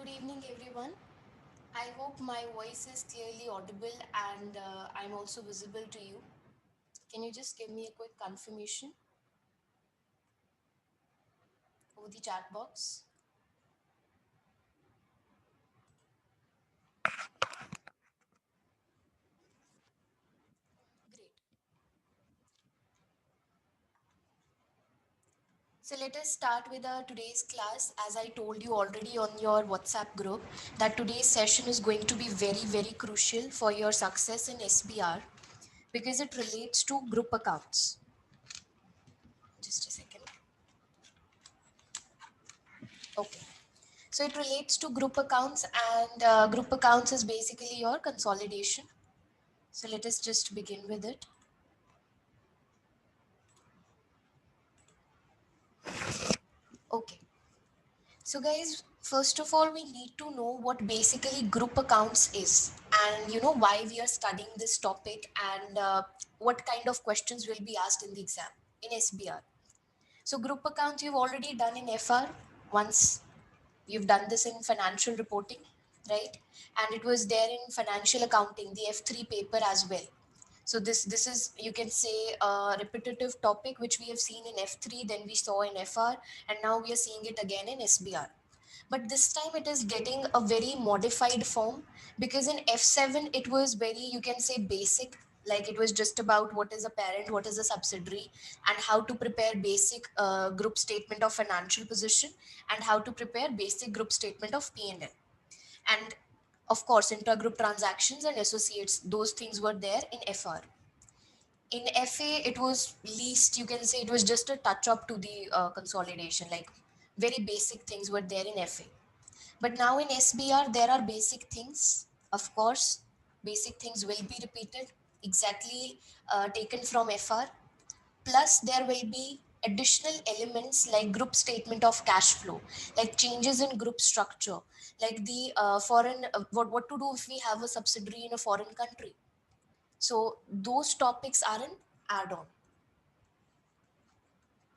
Good evening, everyone. I hope my voice is clearly audible and I'm also visible to you. Can you just give me a quick confirmation over the chat box? Great. So let us start with our today's class. As I told you already on your WhatsApp group, that today's session is going to be very, very crucial for your success in SBR because it relates to group accounts. Just a second. Okay. So it relates to group accounts, and group accounts is basically your consolidation. So let us just begin with it. Okay. So guys, first of all, we need to know what basically group accounts is, and why we are studying this topic, and what kind of questions will be asked in the exam in SBR. So group accounts you've already done in FR once. You've done this in financial reporting, right? And it was there in financial accounting, the F3 paper as well. So this is, you can say, a repetitive topic which we have seen in F3, then we saw in FR, and now we are seeing it again in SBR. But this time it is getting a very modified form, because in F7 it was very, you can say, basic. Like, it was just about what is a parent, what is a subsidiary, and how to prepare basic group statement of financial position, and how to prepare basic group statement of P&L. And of course, intergroup transactions and associates, those things were there in FR. In FA, it was least, you can say, it was just a touch up to the consolidation, like very basic things were there in FA. But now in SBR, there are basic things. Of course, basic things will be repeated, exactly taken from FR. Plus, there will be additional elements like group statement of cash flow, like changes in group structure, like the foreign, what to do if we have a subsidiary in a foreign country. So those topics are an add-on,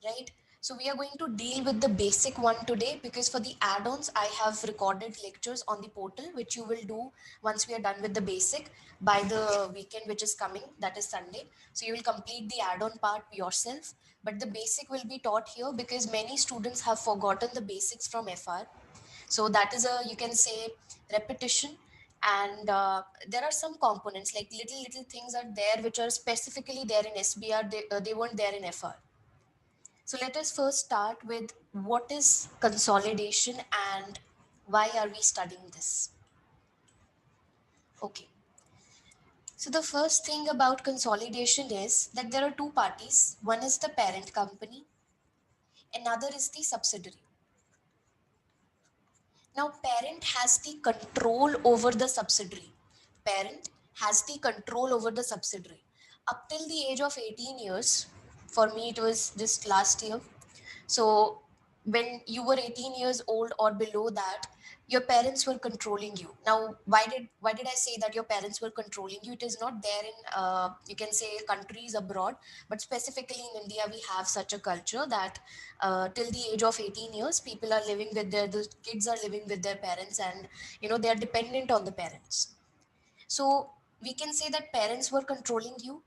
right? So we are going to deal with the basic one today, because for the add-ons, I have recorded lectures on the portal, which you will do once we are done with the basic by the weekend, which is coming, that is Sunday. So you will complete the add-on part yourself, but the basic will be taught here because many students have forgotten the basics from FR. So that is a, you can say, repetition. And there are some components, like little things are there which are specifically there in SBR, they weren't there in FR. So let us first start with what is consolidation and why are we studying this? Okay. So the first thing about consolidation is that there are two parties. One is the parent company, another is the subsidiary. Now, parent has the control over the subsidiary. Parent has the control over the subsidiary. Up till the age of 18 years, for me it was just last year. So when you were 18 years old or below that, your parents were controlling you. Now, why did I say that your parents were controlling you? It is not there in you can say countries abroad, but specifically in India, we have such a culture that till the age of 18 years, people are living with the kids are living with their parents, and they are dependent on the parents. So we can say that parents were controlling you.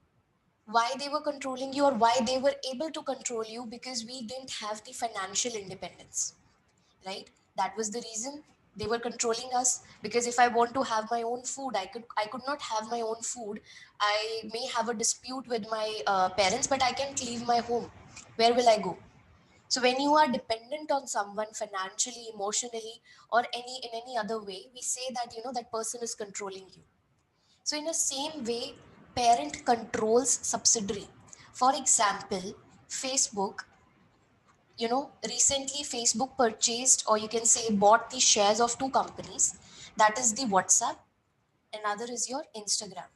Why they were controlling you, or why they were able to control you? Because we didn't have the financial independence, right? That was the reason they were controlling us. Because if I want to have my own food, I could not have my own food. I may have a dispute with my parents, but I can't leave my home. Where will I go? So when you are dependent on someone financially, emotionally, or in any other way, we say that that person is controlling you. So, in the same way, parent controls subsidiary. For example, Facebook, recently Facebook purchased, or you can say bought, the shares of two companies. That is the WhatsApp, another is your Instagram.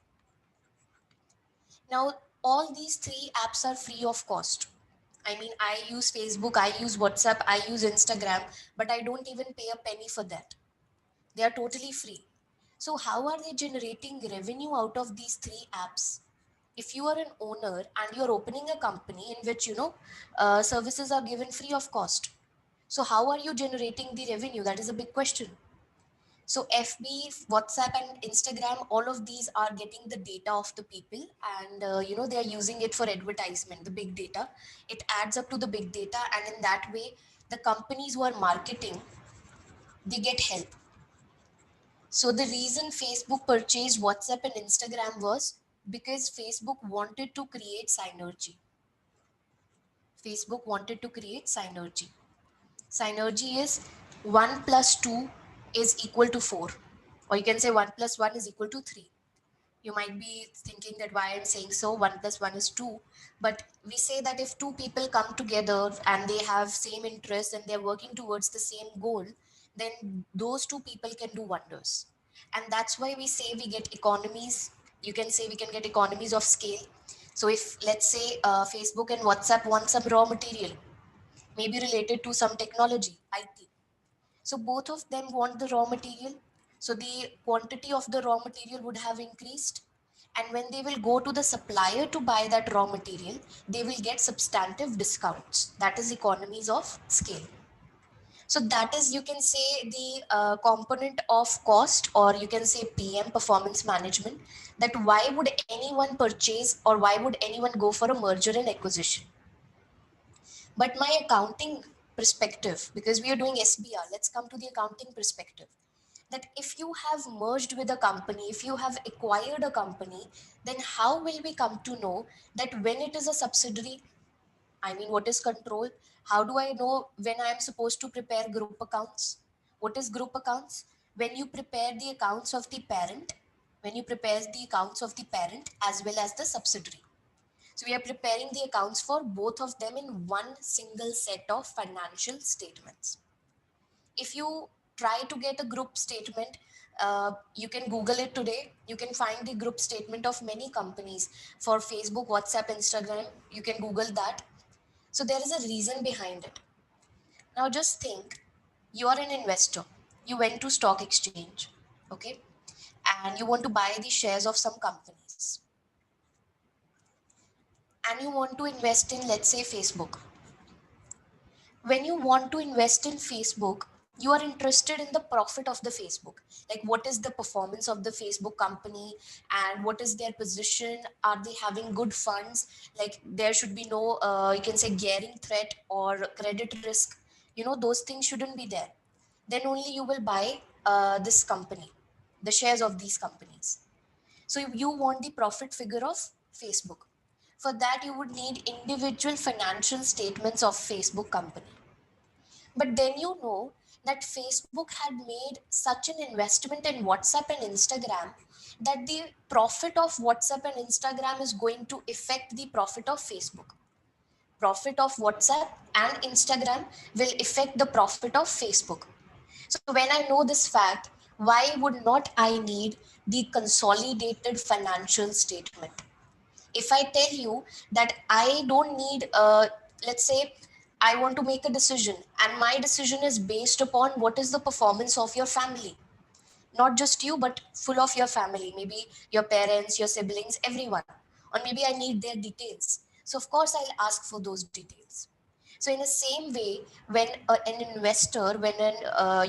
Now, all these three apps are free of cost. I mean, I use Facebook, I use WhatsApp, I use Instagram, but I don't even pay a penny for that. They are totally free. So, how are they generating revenue out of these three apps? If you are an owner and you're opening a company in which services are given free of cost, so how are you generating the revenue? That is a big question. So FB, WhatsApp, and Instagram, all of these are getting the data of the people, and they are using it for advertisement. The big data, it adds up to the big data, and in that way, the companies who are marketing, they get help. So the reason Facebook purchased WhatsApp and Instagram was because Facebook wanted to create synergy. Facebook wanted to create synergy. Synergy is 1 plus 2 is equal to 4, or you can say 1 plus 1 is equal to 3. You might be thinking that why I'm saying so, 1 plus 1 is 2, but we say that if two people come together and they have same interests and they're working towards the same goal, then those two people can do wonders. And that's why we say we get economies. You can say we can get economies of scale. So if, let's say, Facebook and WhatsApp want some raw material, maybe related to some technology, IT. So both of them want the raw material. So the quantity of the raw material would have increased. And when they will go to the supplier to buy that raw material, they will get substantive discounts. That is economies of scale. So that is, you can say, the component of cost, or you can say PM, performance management, that why would anyone purchase or why would anyone go for a merger and acquisition. But my accounting perspective, because we are doing SBR, let's come to the accounting perspective. That if you have merged with a company, if you have acquired a company, then how will we come to know that when it is a subsidiary? I mean, what is control? How do I know when I am supposed to prepare group accounts? What is group accounts? When you prepare the accounts of the parent, when you prepare the accounts of the parent as well as the subsidiary. So we are preparing the accounts for both of them in one single set of financial statements. If you try to get a group statement, you can Google it today. You can find the group statement of many companies for Facebook, WhatsApp, Instagram. You can Google that. So there is a reason behind it. Now just think, you are an investor. You went to stock exchange, okay, and you want to buy the shares of some companies, and you want to invest in, let's say, Facebook. When you want to invest in Facebook, you are interested in the profit of the Facebook. Like, what is the performance of the Facebook company, and what is their position? Are they having good funds? Like, there should be no, you can say, gearing threat or credit risk. Those things shouldn't be there. Then only you will buy this company, the shares of these companies. So you want the profit figure of Facebook. For that, you would need individual financial statements of Facebook company. But then that Facebook had made such an investment in WhatsApp and Instagram that the profit of WhatsApp and Instagram is going to affect the profit of Facebook. Profit of WhatsApp and Instagram will affect the profit of Facebook. So when I know this fact, why would not I need the consolidated financial statement? If I tell you that I don't need, let's say, I want to make a decision, and my decision is based upon what is the performance of your family, not just you, but full of your family, maybe your parents, your siblings, everyone, or maybe I need their details. So, of course, I'll ask for those details. So, in the same way, when an investor, when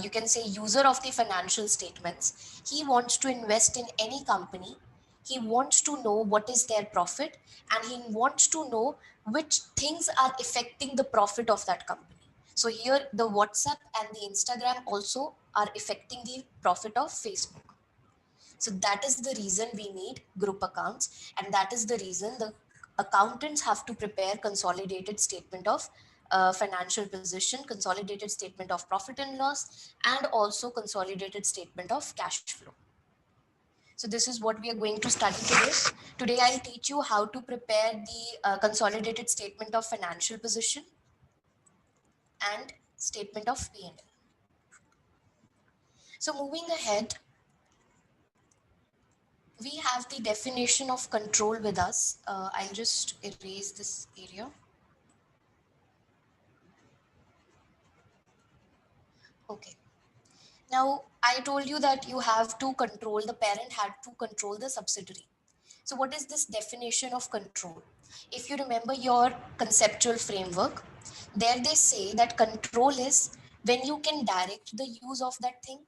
you can say user of the financial statements, he wants to invest in any company, he wants to know what is their profit, and he wants to know which things are affecting the profit of that company. So here the WhatsApp and the Instagram also are affecting the profit of Facebook. So that is the reason we need group accounts, and that is the reason the accountants have to prepare consolidated statement of financial position, consolidated statement of profit and loss, and also consolidated statement of cash flow. So this is what we are going to study today. Today I'll teach you how to prepare the consolidated statement of financial position and statement of P&L. So moving ahead, we have the definition of control with us. I'll just erase this area. Okay. Now, I told you that you have to control, the parent had to control the subsidiary. So what is this definition of control? If you remember your conceptual framework, there they say that control is when you can direct the use of that thing,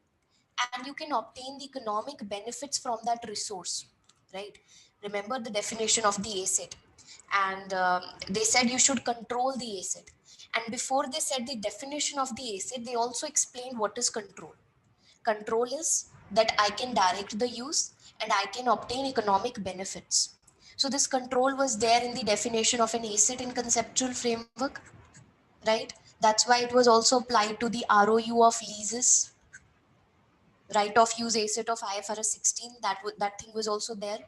and you can obtain the economic benefits from that resource, right? Remember the definition of the asset, and they said you should control the asset. And before they said the definition of the asset, they also explained what is control. Control is that I can direct the use and I can obtain economic benefits. So this control was there in the definition of an asset in conceptual framework, right? That's why it was also applied to the ROU of leases, right of use asset of IFRS 16. That thing was also there.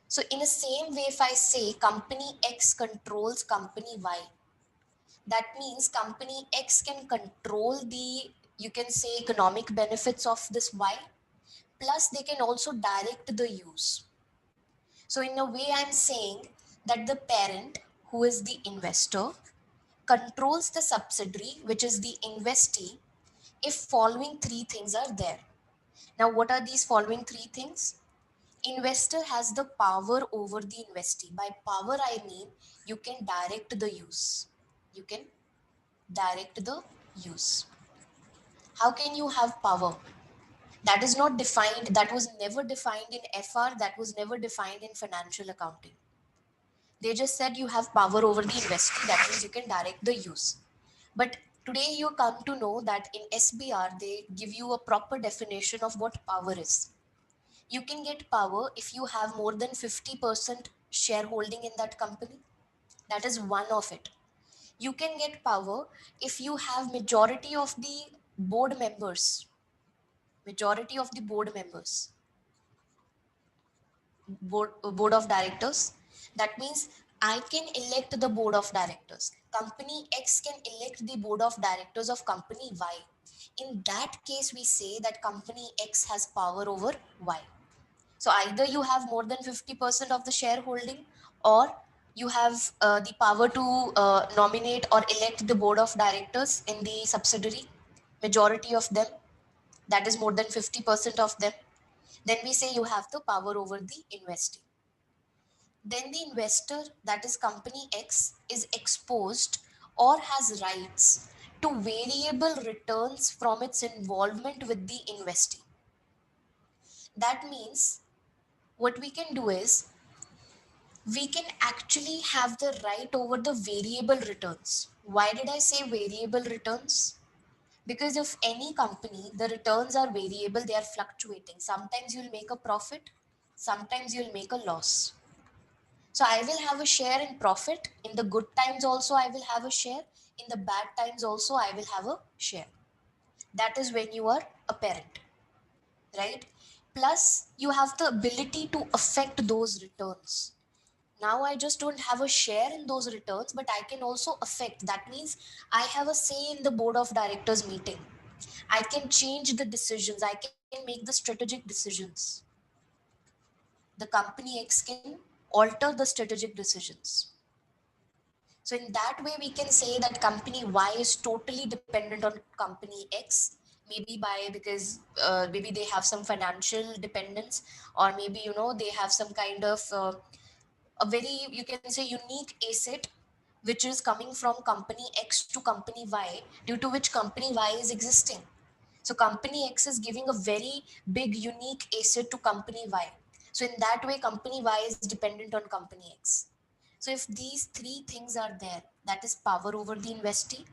So in the same way, if I say company X controls company Y, that means company X can control the, you can say, economic benefits of this Y, plus they can also direct the use. So in a way, I'm saying that the parent, who is the investor, controls the subsidiary, which is the investee, if following three things are there. Now, what are these following three things? Investor has the power over the investee. By power, I mean you can direct the use. You can direct the use. How can you have power? That is not defined, that was never defined in FR, that was never defined in financial accounting. They just said you have power over the investee, that means you can direct the use. But today you come to know that in SBR, they give you a proper definition of what power is. You can get power if you have more than 50% shareholding in that company. That is one of it. You can get power if you have majority of the board members, majority of the board of directors. That means I can elect the board of directors, company X can elect the board of directors of company Y. In that case, we say that company X has power over Y. So either you have more than 50% of the shareholding, or you have the power to nominate or elect the board of directors in the subsidiary, majority of them, that is more than 50% of them. Then we say you have the power over the investing. Then the investor, that is company X, is exposed or has rights to variable returns from its involvement with the investee. That means what we can do is we can actually have the right over the variable returns. Why did I say variable returns? Because of any company, the returns are variable, they are fluctuating. Sometimes you'll make a profit, sometimes you'll make a loss. So I will have a share in profit. In the good times also, I will have a share. In the bad times also, I will have a share. That is when you are a parent, right? Plus, you have the ability to affect those returns. Now I just don't have a share in those returns, but I can also affect. That means I have a say in the board of directors meeting. I can change the decisions. I can make the strategic decisions. The company X can alter the strategic decisions. So in that way, we can say that company Y is totally dependent on company X. Maybe because maybe they have some financial dependence, or maybe they have some kind of a very, you can say, unique asset which is coming from company X to company Y, due to which company Y is existing. So company X is giving a very big unique asset to company Y. So in that way, company Y is dependent on company X. So if these three things are there, that is power over the investee,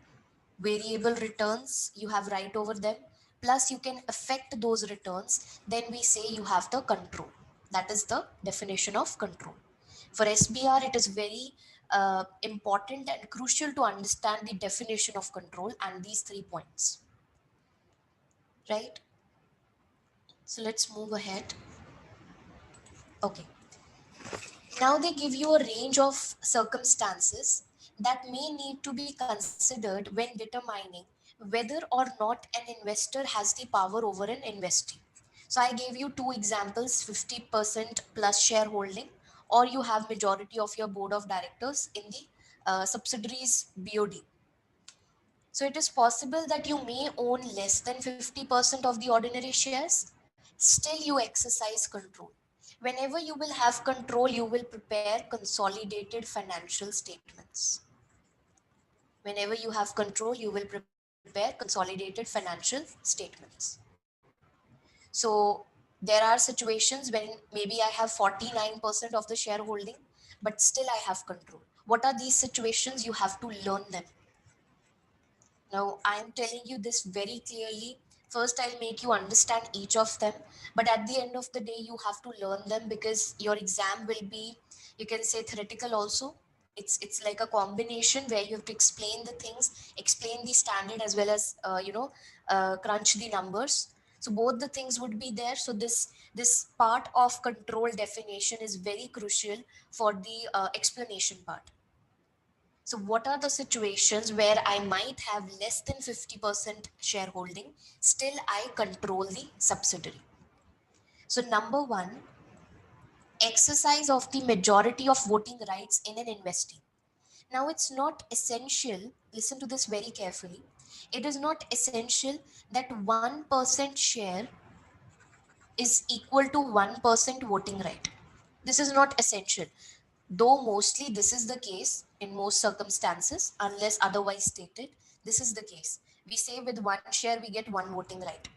variable returns, you have right over them, plus you can affect those returns, then we say you have the control. That is the definition of control. For SBR, it is very important and crucial to understand the definition of control and these 3 points, right? So let's move ahead. Okay. Now they give you a range of circumstances that may need to be considered when determining whether or not an investor has the power over an investee. So I gave you two examples, 50% plus shareholding, or you have majority of your board of directors in the subsidiaries BOD. So it is possible that you may own less than 50% of the ordinary shares, still you exercise control. Whenever you will have control, you will prepare consolidated financial statements. Whenever you have control, you will prepare consolidated financial statements. So there are situations when maybe I have 49% of the shareholding, but still I have control. What are these situations? You have to learn them. Now, I'm telling you this very clearly. First, I'll make you understand each of them, but at the end of the day, you have to learn them because your exam will be, you can say, theoretical also. It's like a combination where you have to explain the things, explain the standard as well as crunch the numbers. So both the things would be there. So this part of control definition is very crucial for the explanation part. So, what are the situations where I might have less than 50% shareholding, still I control the subsidiary? So, number one, exercise of the majority of voting rights in an investee. Now, it's not essential, listen to this very carefully. It is not essential that 1% share is equal to 1% voting right. This is not essential. Though mostly this is the case in most circumstances, unless otherwise stated, this is the case. We say with one share we get one voting right.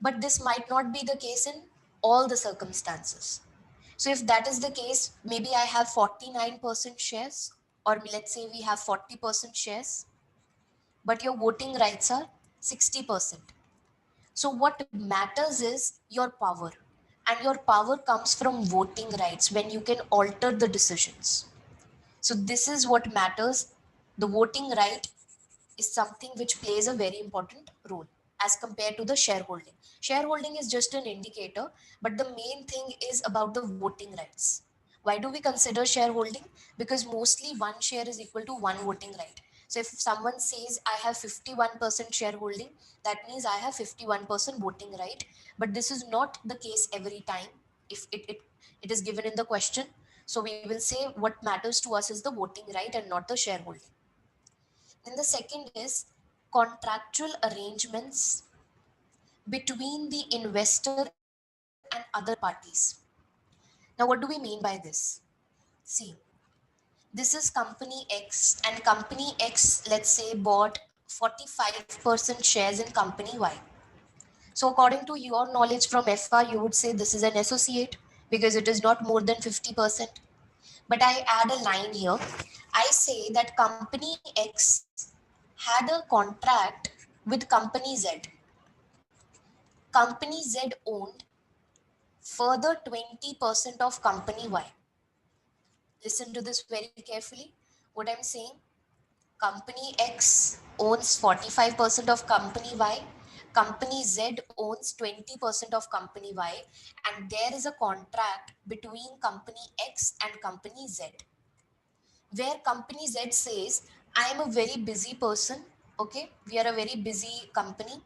But this might not be the case in all the circumstances. So if that is the case, maybe I have 49% shares, or let's say we have 40% shares, but your voting rights are 60%. So, what matters is your power, and your power comes from voting rights when you can alter the decisions. So, this is what matters. The voting right is something which plays a very important role as compared to the shareholding. Shareholding is just an indicator, but the main thing is about the voting rights. Why do we consider shareholding? Because mostly one share is equal to one voting right. So if someone says I have 51% shareholding, that means I have 51% voting right. But this is not the case every time if it is given in the question. So we will say what matters to us is the voting right and not the shareholding. Then the second is contractual arrangements between the investor and other parties. Now, what do we mean by this? See, this is company X, and company X, let's say, bought 45% shares in company Y. So, according to your knowledge from FR, you would say this is an associate because it is not more than 50%. But I add a line here. I say that company X had a contract with company Z. Company Z owned further 20% of company Y. Listen to this very carefully. What I'm saying, company X owns 45% of company Y, company Z owns 20% of company Y, and there is a contract between company X and company Z, where company Z says, I am a very busy person, okay? We are a very busy company.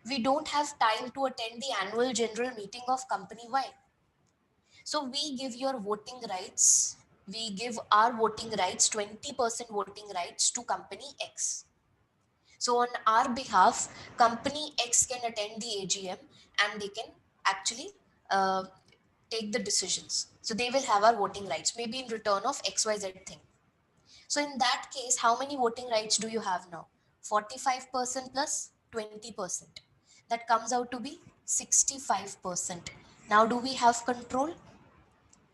We don't have time to attend the annual general meeting of company Y. So we give your voting rights, we give our voting rights, 20% voting rights to company X. So on our behalf, company X can attend the AGM and they can actually uh, take the decisions. So they will have our voting rights, maybe in return of XYZ thing. So in that case, how many voting rights do you have now? 45% plus 20%. That comes out to be 65%. Now do we have control?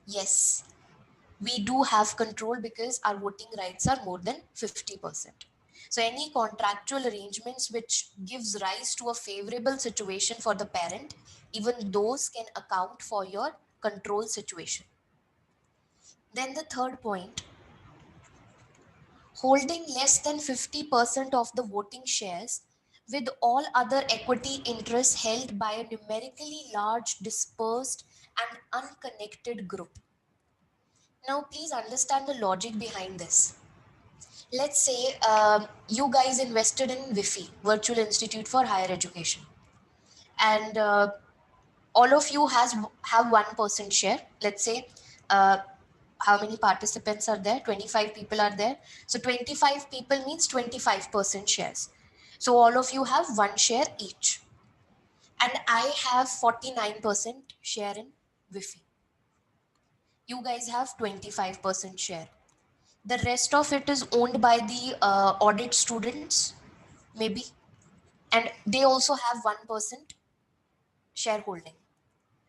Yes, we do have control because our voting rights are more than 50%. So any contractual arrangements which gives rise to a favorable situation for the parent, even those can account for your control situation. Then the third point, holding less than 50% of the voting shares with all other equity interests held by a numerically large, dispersed, and unconnected group. Now, please understand the logic behind this. Let's say you guys invested in WIFI, Virtual Institute for Higher Education, and all of you have 1% share. Let's say uh, how many participants are there? 25 people are there. So 25 people means 25% shares. So all of you have one share each, and I have 49% share in WIFI. You guys have 25% share. The rest of it is owned by the audit students, maybe, and they also have 1%. shareholding.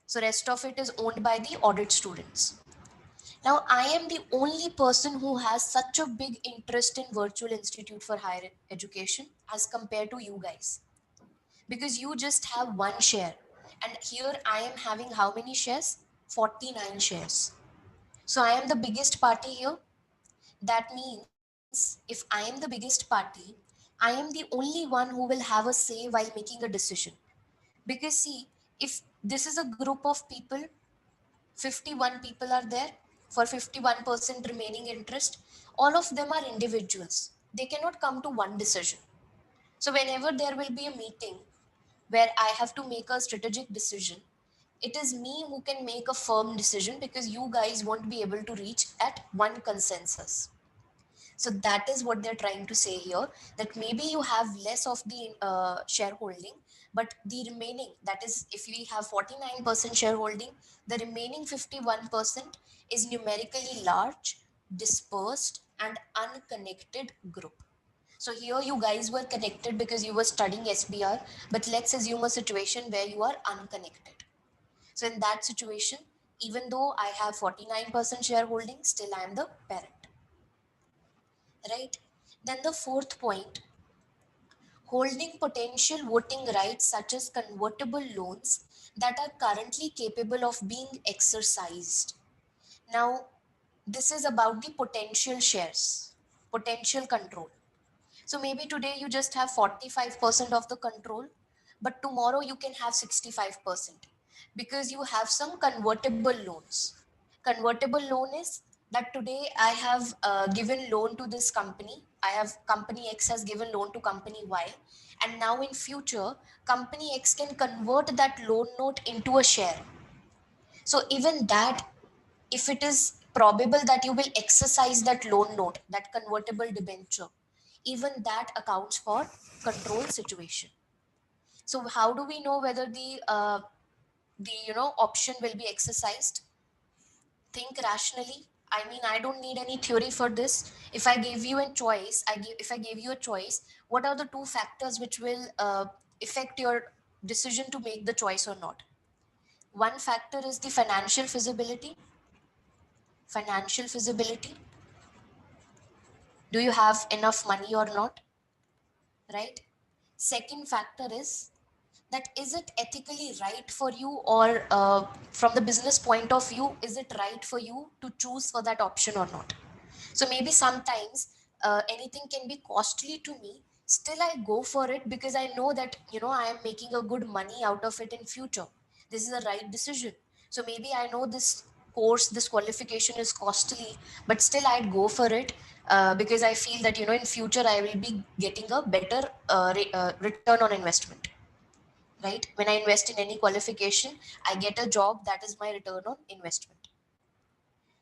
So rest of it is owned by the audit students. Now I am the only person who has such a big interest in Virtual Institute for Higher Education as compared to you guys, because you just have one share, and here I am having how many shares? 49 shares. So I am the biggest party here. That means if I am the biggest party, I am the only one who will have a say while making a decision. Because see, if this is a group of people, 51 people are there for 51% remaining interest, all of them are individuals. They cannot come to one decision. So whenever there will be a meeting where I have to make a strategic decision, it is me who can make a firm decision, because you guys won't be able to reach at one consensus. So that is what they're trying to say here, that maybe you have less of the shareholding, but the remaining, that is, if we have 49% shareholding, the remaining 51% is numerically large, dispersed, and unconnected group. So here you guys were connected because you were studying SBR, but let's assume a situation where you are unconnected. So in that situation, even though I have 49% shareholding, still I am the parent, right? Then the fourth point, holding potential voting rights such as convertible loans that are currently capable of being exercised. Now, this is about the potential shares, potential control. So maybe today you just have 45% of the control, but tomorrow you can have 65% because you have some convertible loans. Convertible loan is that today I have given loan to this company. I have company X has given loan to company Y, and now in future company X can convert that loan note into a share. So even that, if it is probable that you will exercise that loan note, that convertible debenture, even that accounts for control situation. So how do we know whether the option will be exercised? Think rationally. I mean, I don't need any theory for this. If I gave you a choice, if I gave you a choice, what are the two factors which will affect your decision to make the choice or not? One factor is the financial feasibility. Financial feasibility. Do you have enough money or not? Right? Second factor is that is it ethically right for you, or from the business point of view, is it right for you to choose for that option or not? So maybe sometimes anything can be costly to me, still I go for it because I know that I am making a good money out of it in future. This is the right decision. So maybe I know this course, this qualification is costly, but still I'd go for it because I feel that in future I will be getting a better return on investment, right? When I invest in any qualification, I get a job, that is my return on investment.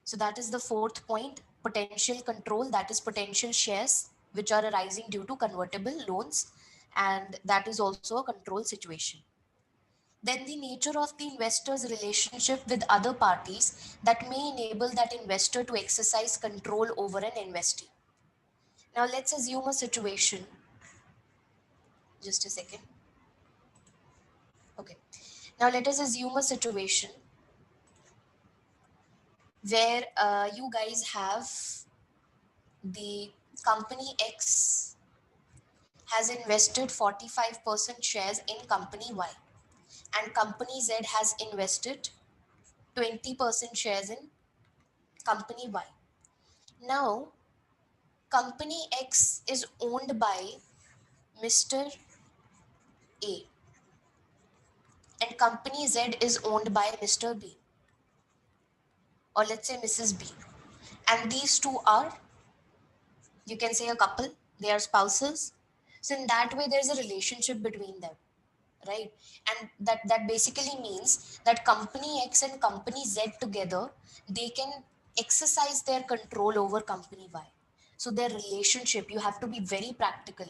So that is the fourth point, potential control, that is potential shares which are arising due to convertible loans, and that is also a control situation. Then the nature of the investor's relationship with other parties that may enable that investor to exercise control over an investee. Now let's assume a situation, just a second. Okay. Now let us assume a situation where you guys have the company X has invested 45% shares in company Y, and company Z has invested 20% shares in company Y. Now, company X is owned by Mr. A, and company Z is owned by Mr. B, or let's say Mrs. B. And these two are, you can say, a couple, they are spouses. So in that way there's a relationship between them, right? And that basically means that company X and company Z together, they can exercise their control over company Y. So their relationship, you have to be very practical.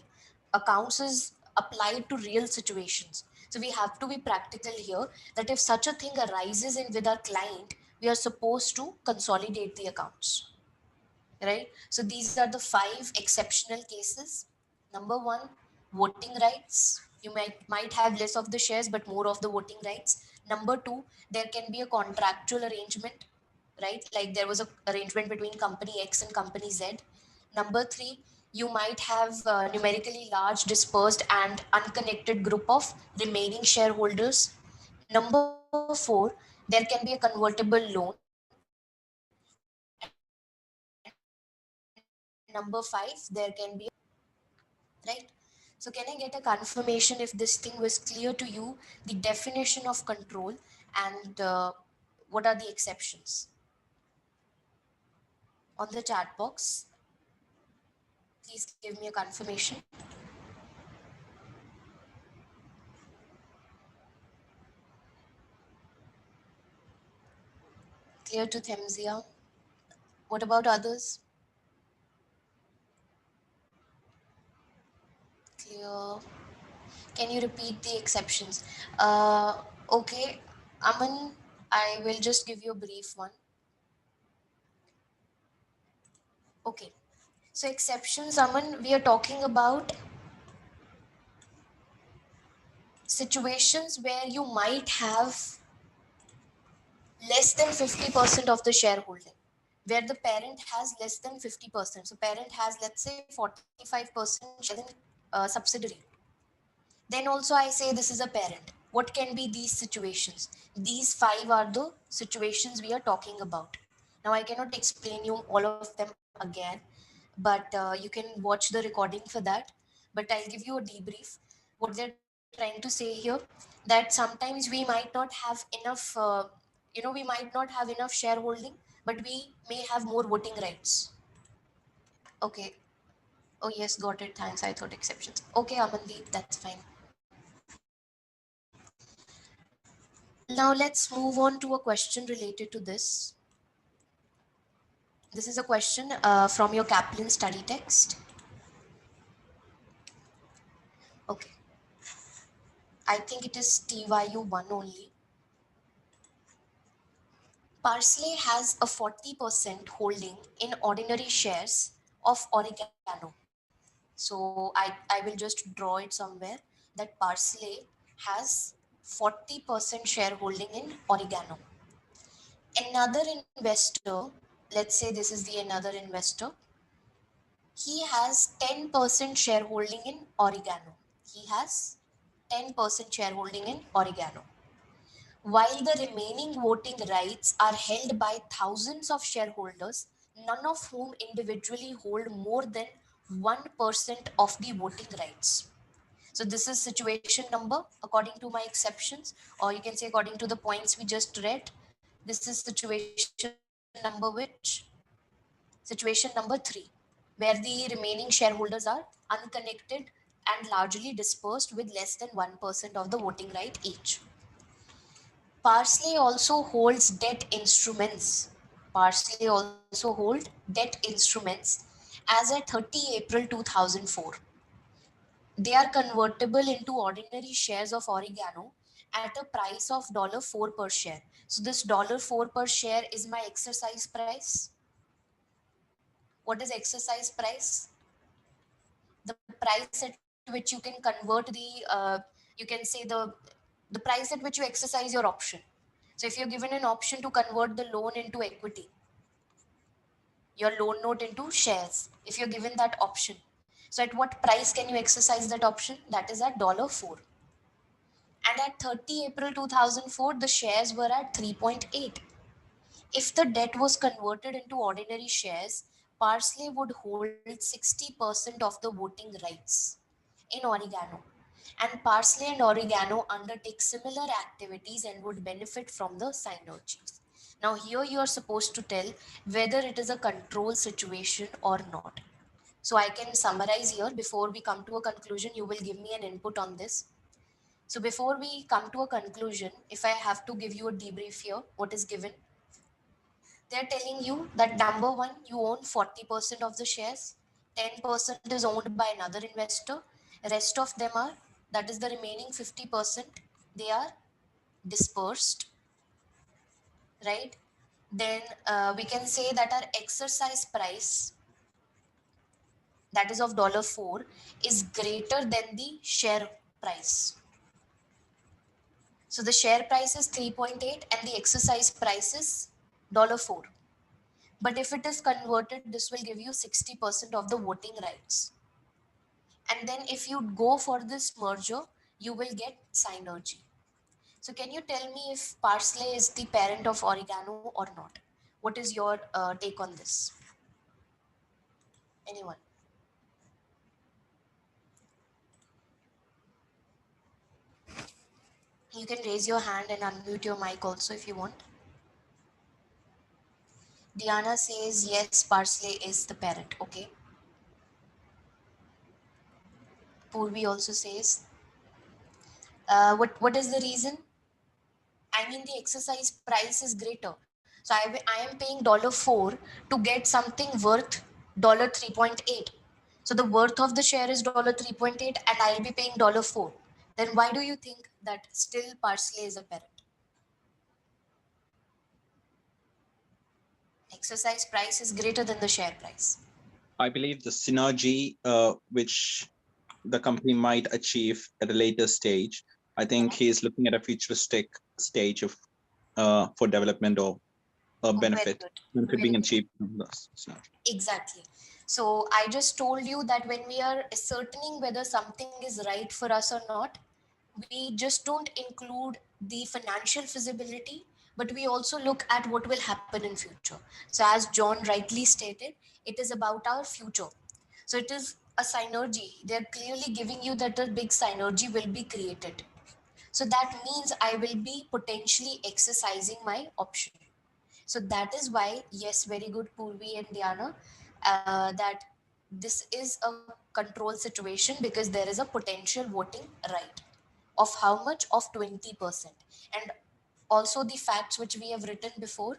Accounts is applied to real situations, so we have to be practical here, that if such a thing arises in with our client, we are supposed to consolidate the accounts, right? So these are the five exceptional cases. Number one, voting rights. You might have less of the shares but more of the voting rights. Number two, there can be a contractual arrangement, right? Like there was a arrangement between company X and company Z. Number three, you might have numerically large, dispersed, and unconnected group of remaining shareholders. Number four, there can be a convertible loan. And number five, there can be a right. So can I get a confirmation if this thing was clear to you, the definition of control, and what are the exceptions? On the chat box, please give me a confirmation. Clear to Themsia. What about others? Clear. Can you repeat the exceptions? Okay, Aman, I will just give you a brief one. Okay. So exceptions, Aman, we are talking about situations where you might have less than 50% of the shareholding, where the parent has less than 50%. So parent has, let's say, 45% shares in subsidiary. Then also I say this is a parent. What can be these situations? These five are the situations we are talking about. Now I cannot explain you all of them again, but you can watch the recording for that. But I'll give you a debrief. What they're trying to say here, that sometimes we might not have enough, we might not have enough shareholding, but we may have more voting rights. Okay. Oh yes, got it. Thanks. I thought exceptions. Okay, Amandeep, that's fine. Now let's move on to a question related to this. This is a question from your Kaplan study text. Okay, I think it is TYU1 only. Parsley has a 40% holding in ordinary shares of Oregano. So I will just draw it somewhere that Parsley has 40% shareholding in Oregano. Another investor, let's say this is the another investor, he has 10% shareholding in Oregano. He has 10% shareholding in Oregano. While the remaining voting rights are held by thousands of shareholders, none of whom individually hold more than 1% of the voting rights. So this is situation number according to my exceptions, or you can say according to the points we just read. This is situation number 3, where the remaining shareholders are unconnected and largely dispersed with less than 1% of the voting right each. Parsley also holds debt instruments. Parsley also hold debt instruments as at 30 April 2004. They are convertible into ordinary shares of Oregano at a price of $4 per share. So this $4 per share is my exercise price. What is exercise price? The price at which you can convert you can say the price at which you exercise your option. So if you're given an option to convert the loan into equity, your loan note into shares, if you're given that option, so at what price can you exercise that option? That is at $4. And at 30 April 2004, the shares were at 3.8. If the debt was converted into ordinary shares, Parsley would hold 60% of the voting rights in Oregano. And Parsley and Oregano undertake similar activities and would benefit from the synergies. Now, here you are supposed to tell whether it is a control situation or not. So, I can summarize here before we come to a conclusion. You will give me an input on this. So, before we come to a conclusion, if I have to give you a debrief here, what is given? They're telling you that number one, you own 40% of the shares, 10% is owned by another investor, rest of them are, that is the remaining 50%, they are dispersed, right? Then we can say that our exercise price, that is of $4, is greater than the share. price. So the share price is 3.8 and the exercise price is $4. But if it is converted, this will give you 60% of the voting rights. And then if you go for this merger, you will get synergy. So can you tell me if parsley is the parent of oregano or not? What is your take on this? Anyone? You can raise your hand and unmute your mic also if you want. Diana says yes, parsley is the parent. Okay. Purvi also says. What is the reason? I mean, the exercise price is greater. So I am paying $4 to get something worth $3.8. So the worth of the share is $3.8 and I'll be paying $4. Then why do you think that still parsley is a parent? Exercise price is greater than the share price. I believe the synergy which the company might achieve at a later stage. I think he is looking at a futuristic stage of for development or Very benefit good. being Very good. achieved from this synergy. Exactly. So I just told you that when we are ascertaining whether something is right for us or not, we just don't include the financial feasibility, but we also look at what will happen in future. So as John rightly stated, it is about our future. So it is a synergy. They're clearly giving you that a big synergy will be created. So that means I will be potentially exercising my option. So that is why, yes, very good, Purvi and Diana, that this is a control situation because there is a potential voting right of how much? Of 20%. And also the facts which we have written before,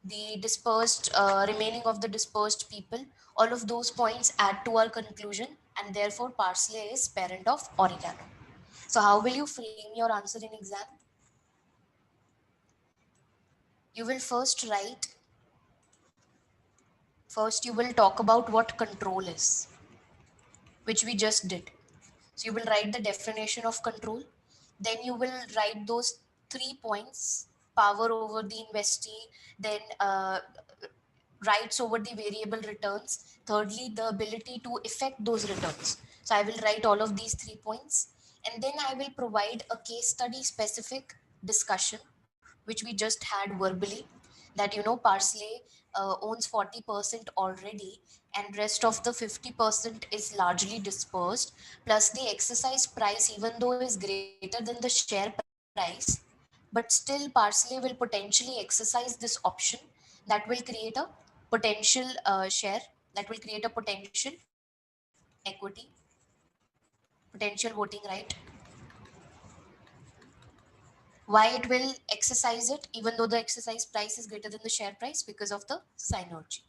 the dispersed, remaining of the dispersed people, all of those points add to our conclusion, and therefore parsley is parent of oregano. So how will you frame your answer in exam? You will first you will talk about what control is, which we just did. So you will write the definition of control. Then you will write those 3 points: power over the investee, then rights over the variable returns, thirdly, the ability to effect those returns. So I will write all of these 3 points, and then I will provide a case study specific discussion, which we just had verbally, that Parsley owns 40% already, and rest of the 50% is largely dispersed, plus the exercise price, even though is greater than the share price, but still Parsley will potentially exercise this option that will create a potential share, that will create a potential equity, potential voting right. Why it will exercise it even though the exercise price is greater than the share price? Because of the synergy.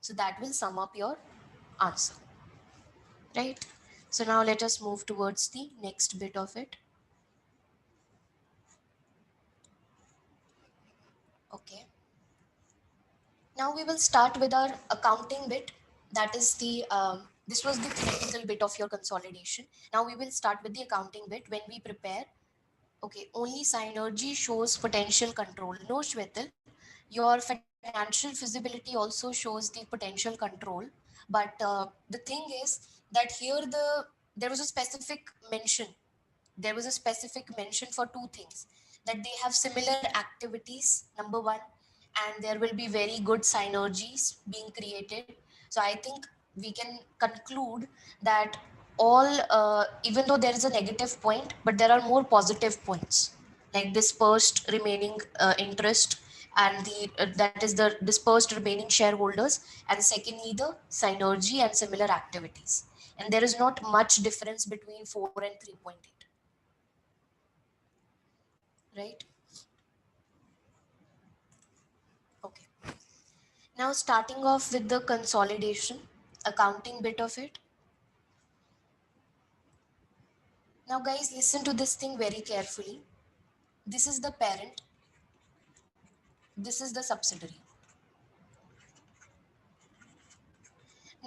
So that will sum up your answer, right? So now let us move towards the next bit of it. Okay, now we will start with our accounting bit. That is the this was the theoretical bit of your consolidation. Now we will start with the accounting bit. When we prepare, okay, only synergy shows potential control. No, Shwetal, your financial feasibility also shows the potential control. But the thing is that here there was a specific mention. There was a specific mention for two things, that they have similar activities, number one, and there will be very good synergies being created. So I think we can conclude that all, even though there is a negative point, but there are more positive points, like dispersed remaining interest, and the that is the dispersed remaining shareholders, and secondly the synergy and similar activities. And there is not much difference between 4 and 3.8, right? Okay. Now starting off with the consolidation, accounting bit of it. Now guys, listen to this thing very carefully. This is the parent, this is the subsidiary.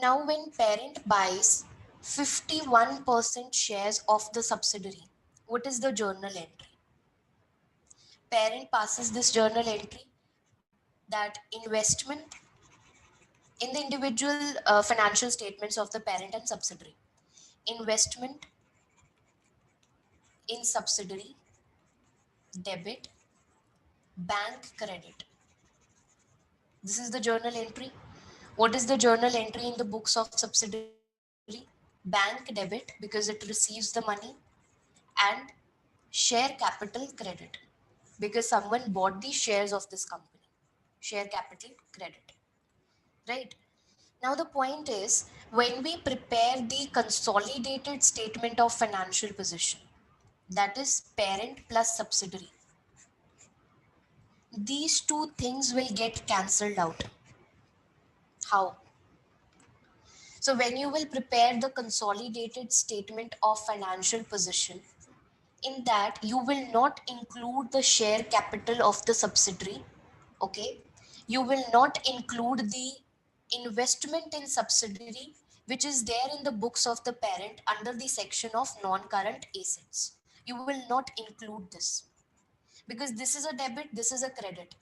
Now when parent buys 51% shares of the subsidiary. What is the journal entry? Parent passes this journal entry that investment in the individual financial statements of the parent and subsidiary. Investment in subsidiary, debit, bank credit. This is the journal entry. What is the journal entry in the books of subsidiary? Bank debit because it receives the money, and share capital credit because someone bought the shares of this company. Share capital credit. Right? Now, the point is when we prepare the consolidated statement of financial position, that is parent plus subsidiary, these two things will get cancelled out. How? So, when you will prepare the consolidated statement of financial position, in that you will not include the share capital of the subsidiary. Okay, you will not include the investment in subsidiary which is there in the books of the parent under the section of non-current assets. You will not include this because this is a debit, this is a credit,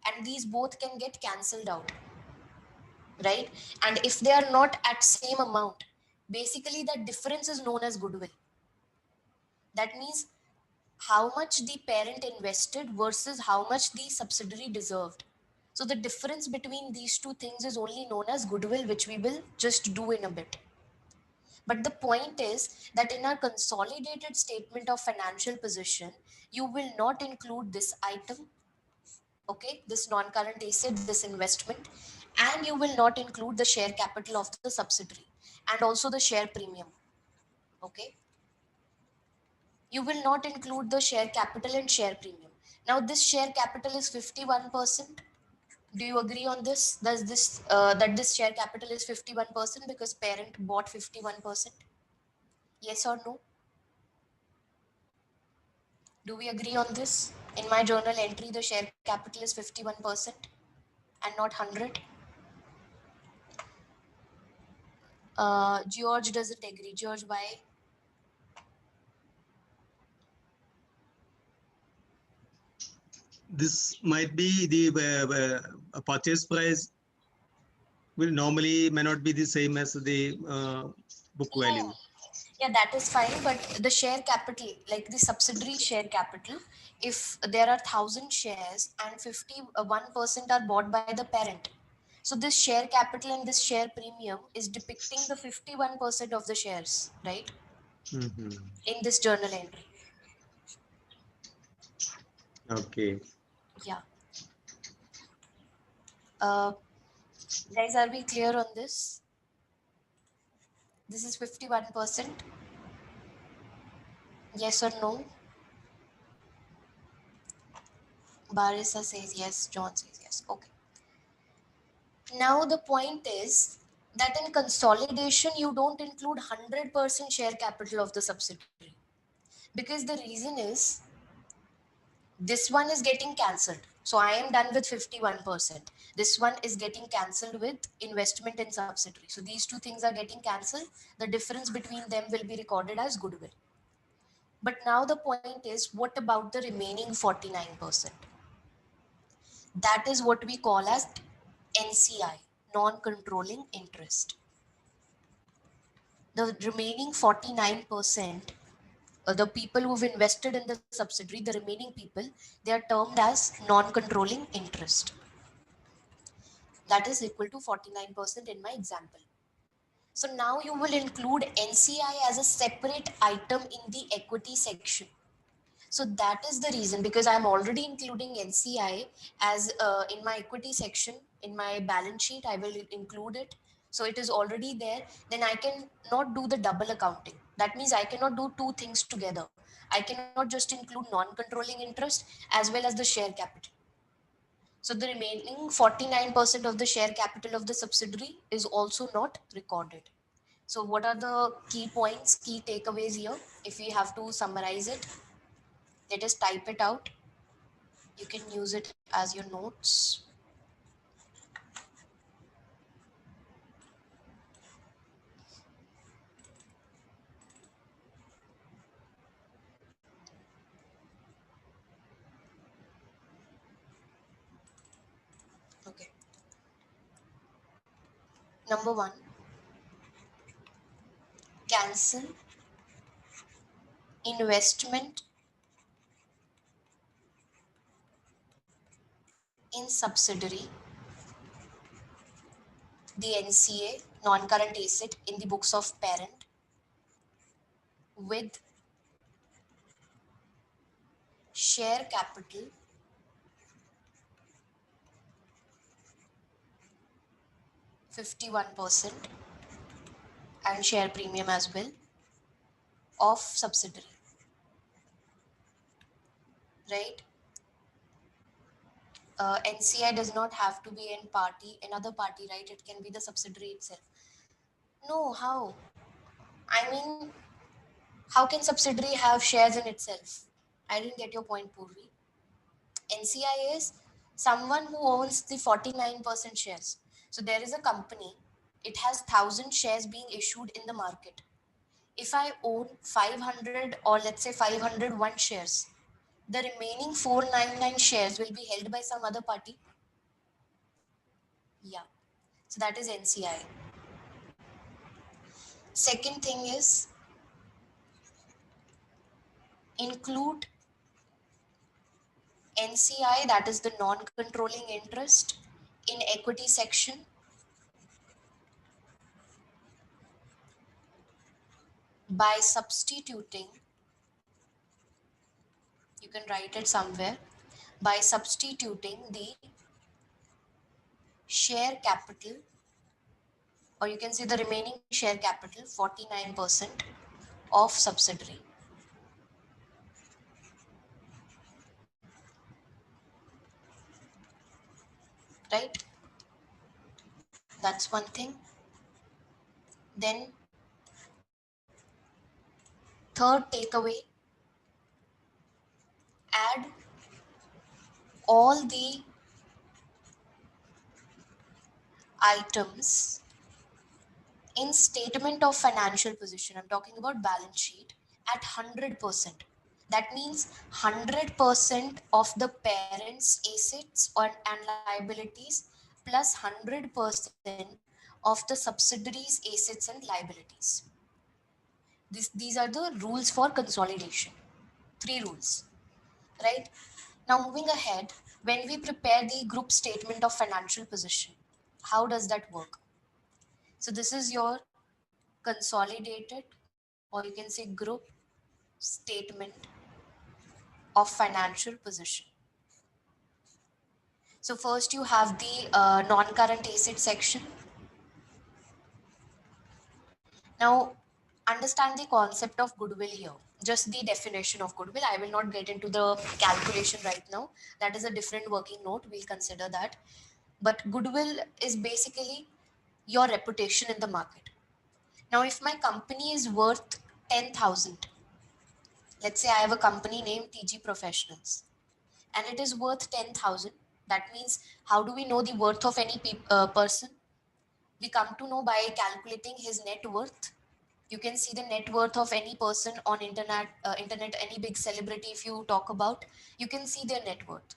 and these both can get cancelled out, right? And if they are not at same amount, basically that difference is known as goodwill. That means how much the parent invested versus how much the subsidiary deserved. So the difference between these two things is only known as goodwill, which we will just do in a bit. But the point is that in our consolidated statement of financial position, you will not include this item, okay, this non-current asset, this investment, and you will not include the share capital of the subsidiary and also the share premium, okay. You will not include the share capital and share premium. Now, this share capital is 51%. Do you agree on this? Does this that this share capital is 51% because parent bought 51%? Yes or no? Do we agree on this? In my journal entry, the share capital is 51% and not 100. George doesn't agree. George, why? This might be the purchase price will normally may not be the same as the book Yeah, value. yeah, that is fine. But the share capital, like the subsidiary share capital, if there are 1,000 shares and 51% are bought by the parent, so this share capital and this share premium is depicting the 51% of the shares, right? Mhm. In this journal entry. Okay. Yeah. Uh, guys, are we clear on this? This is 51%. Yes or no? Barisa says yes. John says yes. Okay. Now the point is that in consolidation you don't include 100% share capital of the subsidiary because the reason is this one is getting cancelled. So I am done with 51%. This one is getting cancelled with investment in subsidiary. So these two things are getting cancelled. The difference between them will be recorded as goodwill. But now the point is, what about the remaining 49%? That is what we call as NCI, non-controlling interest. The remaining 49%, the people who've invested in the subsidiary, the remaining people, they are termed as non-controlling interest. That is equal to 49% in my example. So now you will include NCI as a separate item in the equity section. So that is the reason, because I'm already including NCI as in my equity section in my balance sheet. I will include it. So it is already there. Then I can not do the double accounting. That means I cannot do two things together. I cannot just include non-controlling interest as well as the share capital. So the remaining 49% of the share capital of the subsidiary is also not recorded. So what are the key points, key takeaways here? If we have to summarize it, let us type it out. You can use it as your notes. Number one, cancel investment in subsidiary, the NCA, non-current asset in the books of parent with share capital 51% and share premium as well of subsidiary, right? NCI does not have to be in party, another party, right? It can be the subsidiary itself. No, how? I mean, how can subsidiary have shares in itself? I didn't get your point, Purvi. NCI is someone who owns the 49% shares. So there is a company, it has 1,000 shares being issued in the market. If I own 500 or let's say 501 shares, the remaining 499 shares will be held by some other party. Yeah. So that is NCI. Second thing is include NCI, that is the non-controlling interest, in equity section by substituting, you can write it somewhere, by substituting the share capital, or you can say the remaining share capital, 49% of subsidiary. Right? That's one thing. Then, third takeaway, add all the items in statement of financial position. I'm talking about balance sheet at 100%. That means 100% of the parent's assets and liabilities plus 100% of the subsidiaries' assets and liabilities. These are the rules for consolidation. Three rules, right? Now, moving ahead, when we prepare the group statement of financial position, how does that work? So, this is your consolidated, or you can say group statement of financial position. So first you have the non-current asset section. Now understand the concept of goodwill here. Just the definition of goodwill. I will not get into the calculation right now. That is a different working note. We'll consider that. But goodwill is basically your reputation in the market. Now if my company is worth 10,000, let's say I have a company named TG Professionals and it is worth 10,000. That means how do we know the worth of any person? We come to know by calculating his net worth. You can see the net worth of any person on internet, any big celebrity. If you talk about, you can see their net worth.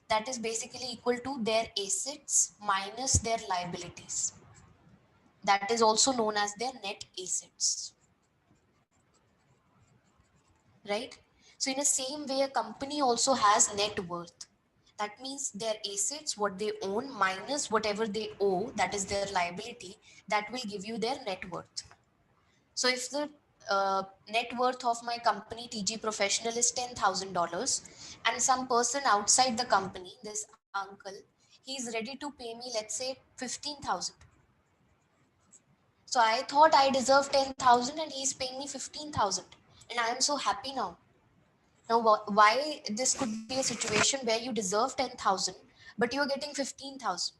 That is basically equal to their assets minus their liabilities. That is also known as their net assets, right? So in the same way, a company also has net worth. That means their assets, what they own minus whatever they owe, that is their liability, that will give you their net worth. So if the net worth of my company TG Professional is $10,000 and some person outside the company, this uncle, he is ready to pay me, let's say 15,000. So I thought I deserve 10,000 and he's paying me 15,000 and I am so happy now. Now, why this could be a situation where you deserve 10,000, but you're getting 15,000?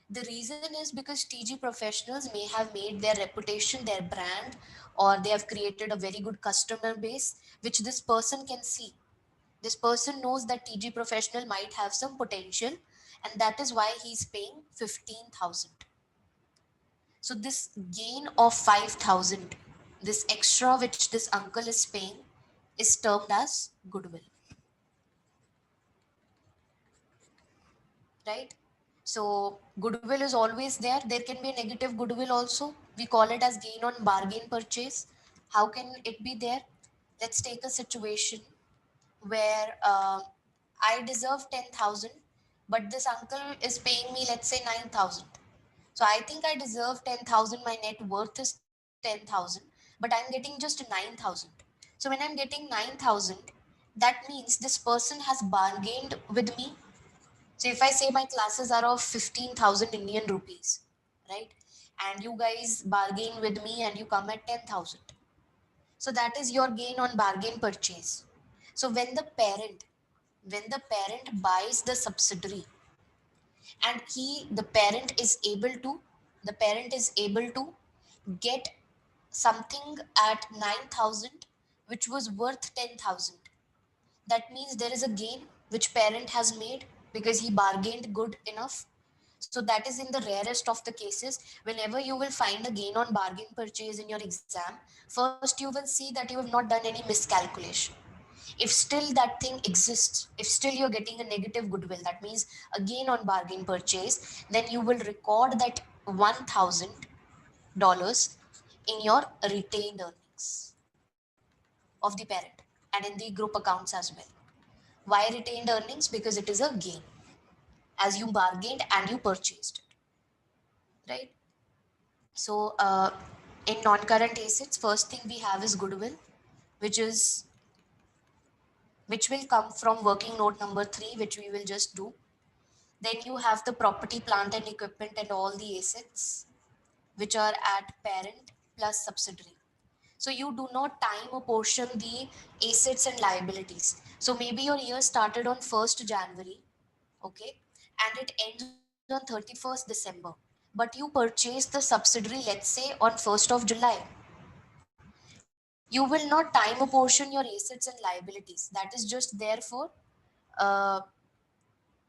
The reason is because TG Professionals may have made their reputation, their brand, or they have created a very good customer base, which this person can see. This person knows that TG Professional might have some potential, and that is why he's paying 15,000. So, this gain of 5,000, this extra which this uncle is paying, is termed as goodwill, right? So goodwill is always there. There can be a negative goodwill also. We call it as gain on bargain purchase. How can it be there? Let's take a situation where I deserve 10,000, but this uncle is paying me, let's say, 9,000. So I think I deserve 10,000. My net worth is 10,000, but I'm getting just 9,000. So when I'm getting 9,000, that means this person has bargained with me. So if I say my classes are of 15,000 Indian rupees, right? And you guys bargain with me and you come at 10,000. So that is your gain on bargain purchase. So when the parent buys the subsidiary, and the parent is able to get something at 9,000 which was worth 10,000. That means there is a gain which parent has made because he bargained good enough. So that is in the rarest of the cases. Whenever you will find a gain on bargain purchase in your exam, first you will see that you have not done any miscalculation. If still that thing exists, if still you're getting a negative goodwill, that means a gain on bargain purchase, then you will record that $1,000 in your retained earnings of the parent and in the group accounts as well. Why retained earnings? Because it is a gain as you bargained and you purchased it, right? So, in non-current assets, first thing we have is goodwill, which is which will come from working note number three, which we will just do. Then you have the property, plant, and equipment, and all the assets, which are at parent plus subsidiary. So you do not time apportion the assets and liabilities. So maybe your year started on 1st January, okay, and it ends on 31st December. But you purchase the subsidiary, let's say, on 1st of July. You will not time apportion your assets and liabilities. That is just there for uh,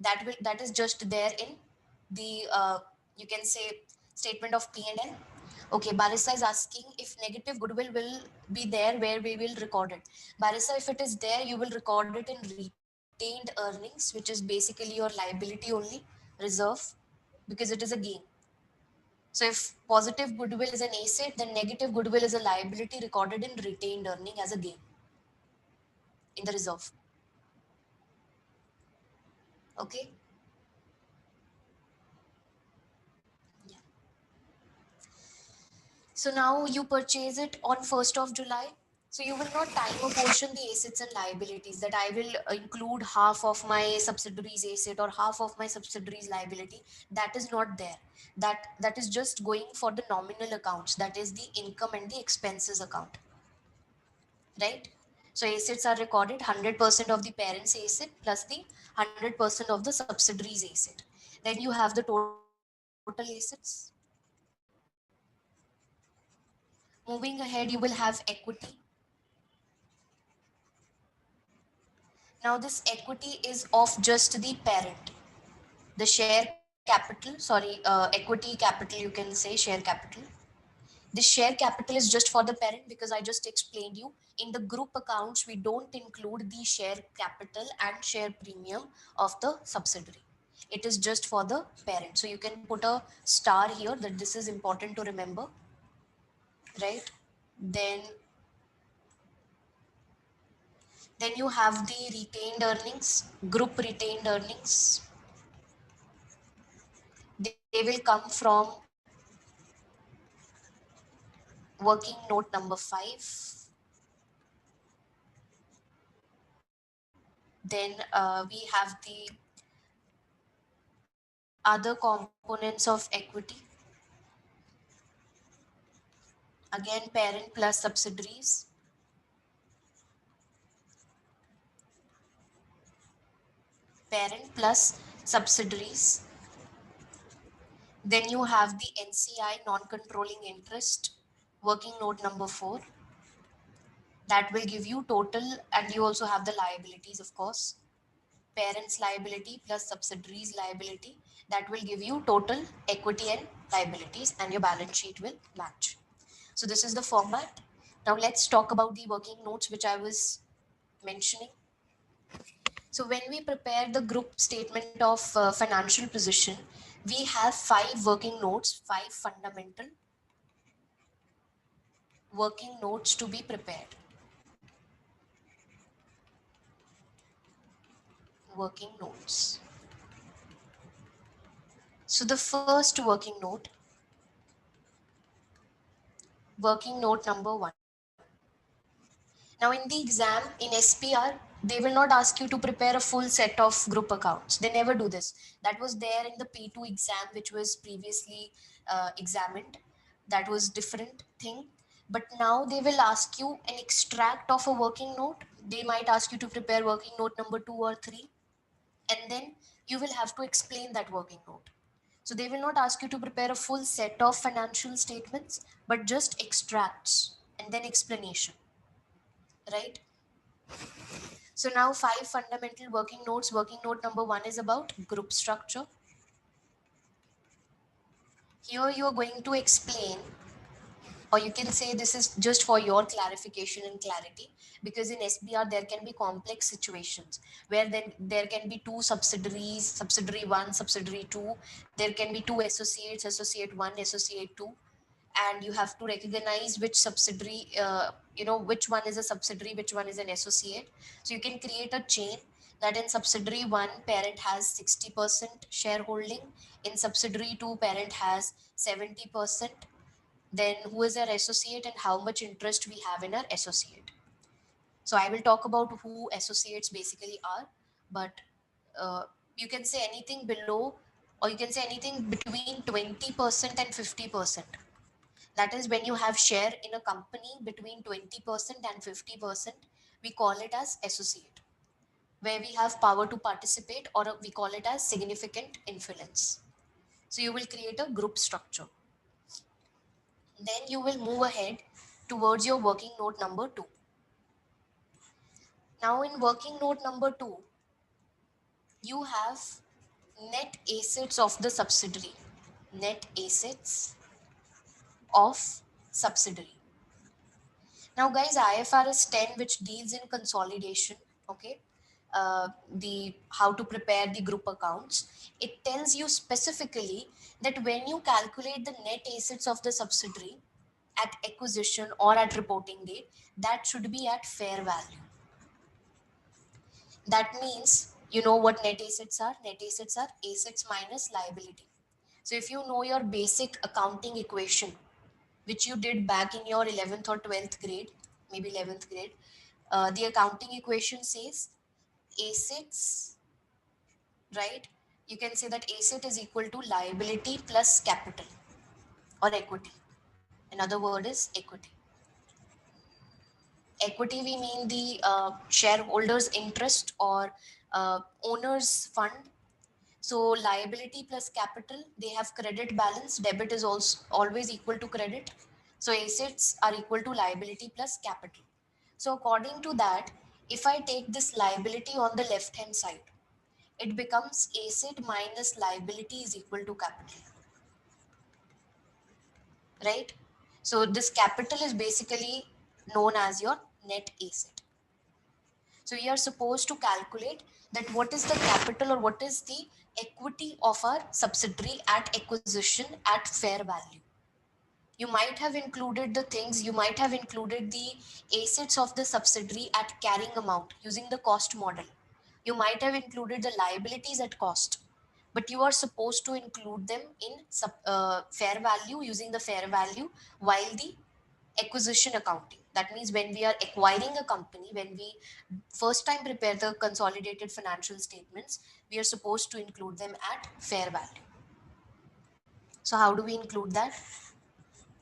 that is just there in the you can say statement of P&L. Okay, Barissa is asking if negative goodwill will be there where we will record it. Barissa, if it is there, you will record it in retained earnings, which is basically your liability only, reserve, because it is a gain. So if positive goodwill is an asset, then negative goodwill is a liability recorded in retained earning as a gain in the reserve. Okay. Yeah. So now you purchase it on 1st of July. So you will not time apportion the assets and liabilities, that I will include half of my subsidiaries asset or half of my subsidiaries liability. That is not there. That is just going for the nominal accounts. That is the income and the expenses account, right? So assets are recorded 100% of the parent's asset plus the 100% of the subsidiaries asset. Then you have the total assets. Moving ahead, you will have equity. Now, this equity is of just the parent. The share capital, sorry, equity capital, you can say share capital. This share capital is just for the parent because I just explained you. In the group accounts, we don't include the share capital and share premium of the subsidiary. It is just for the parent. So you can put a star here that this is important to remember, right? Then then you have the retained earnings, group retained earnings. They will come from working note number 5. Then we have the other components of equity. Again, parent plus subsidiaries. Parent plus subsidiaries. Then you have the NCI, non-controlling interest, working note number 4. That will give you total, and you also have the liabilities, of course. Parents liability plus subsidiaries liability, that will give you total equity and liabilities, and your balance sheet will match. So this is the format. Now let's talk about the working notes which I was mentioning. So when we prepare the group statement of financial position, we have 5 working notes, 5 fundamental working notes to be prepared. Working notes. So the first working note number 1. Now in the exam in SPR, they will not ask you to prepare a full set of group accounts. They never do this. That was there in the P2 exam, which was previously examined. That was different thing. But now they will ask you an extract of a working note. They might ask you to prepare working note number 2 or 3, and then you will have to explain that working note. So they will not ask you to prepare a full set of financial statements, but just extracts and then explanation, right? So now 5 fundamental working notes. Working note number 1 is about group structure. Here you are going to explain, or you can say this is just for your clarification and clarity, because in SBR there can be complex situations where then there can be 2 subsidiaries, subsidiary 1, subsidiary 2. There can be 2 associates, associate 1, associate 2, and you have to recognize which subsidiary, which one is a subsidiary, which one is an associate. So you can create a chain that in subsidiary 1 parent has 60% shareholding, in subsidiary 2 parent has 70%, then who is our associate and how much interest we have in our associate. So I will talk about who associates basically are, but uh, you can say anything below, or you can say anything between 20% and 50%. That is when you have share in a company between 20% and 50%, we call it as associate, where we have power to participate, or we call it as significant influence. So you will create a group structure. Then you will move ahead towards your working note number 2. Now in working note number 2, you have net assets of the subsidiary. Net assets of subsidiary. Now, guys, IFRS 10, which deals in consolidation, okay, the how to prepare the group accounts, it tells you specifically that when you calculate the net assets of the subsidiary at acquisition or at reporting date, that should be at fair value. That means you know what net assets are. Net assets are assets minus liability. So if you know your basic accounting equation, which you did back in your 11th or 12th grade, maybe 11th grade, the accounting equation says assets, right? You can say that asset is equal to liability plus capital or equity. Another word is equity. Equity, we mean the shareholders' interest or owner's fund. So liability plus capital, they have credit balance. Debit is also always equal to credit. So assets are equal to liability plus capital. So according to that, if I take this liability on the left hand side, it becomes asset minus liability is equal to capital, right? So this capital is basically known as your net asset. So we are supposed to calculate that what is the capital or what is the equity of our subsidiary at acquisition at fair value. You might have included the things, you might have included the assets of the subsidiary at carrying amount using the cost model. You might have included the liabilities at cost, but you are supposed to include them in fair value using the fair value while the acquisition accounting. That means when we are acquiring a company, when we first time prepare the consolidated financial statements, we are supposed to include them at fair value. So how do we include that?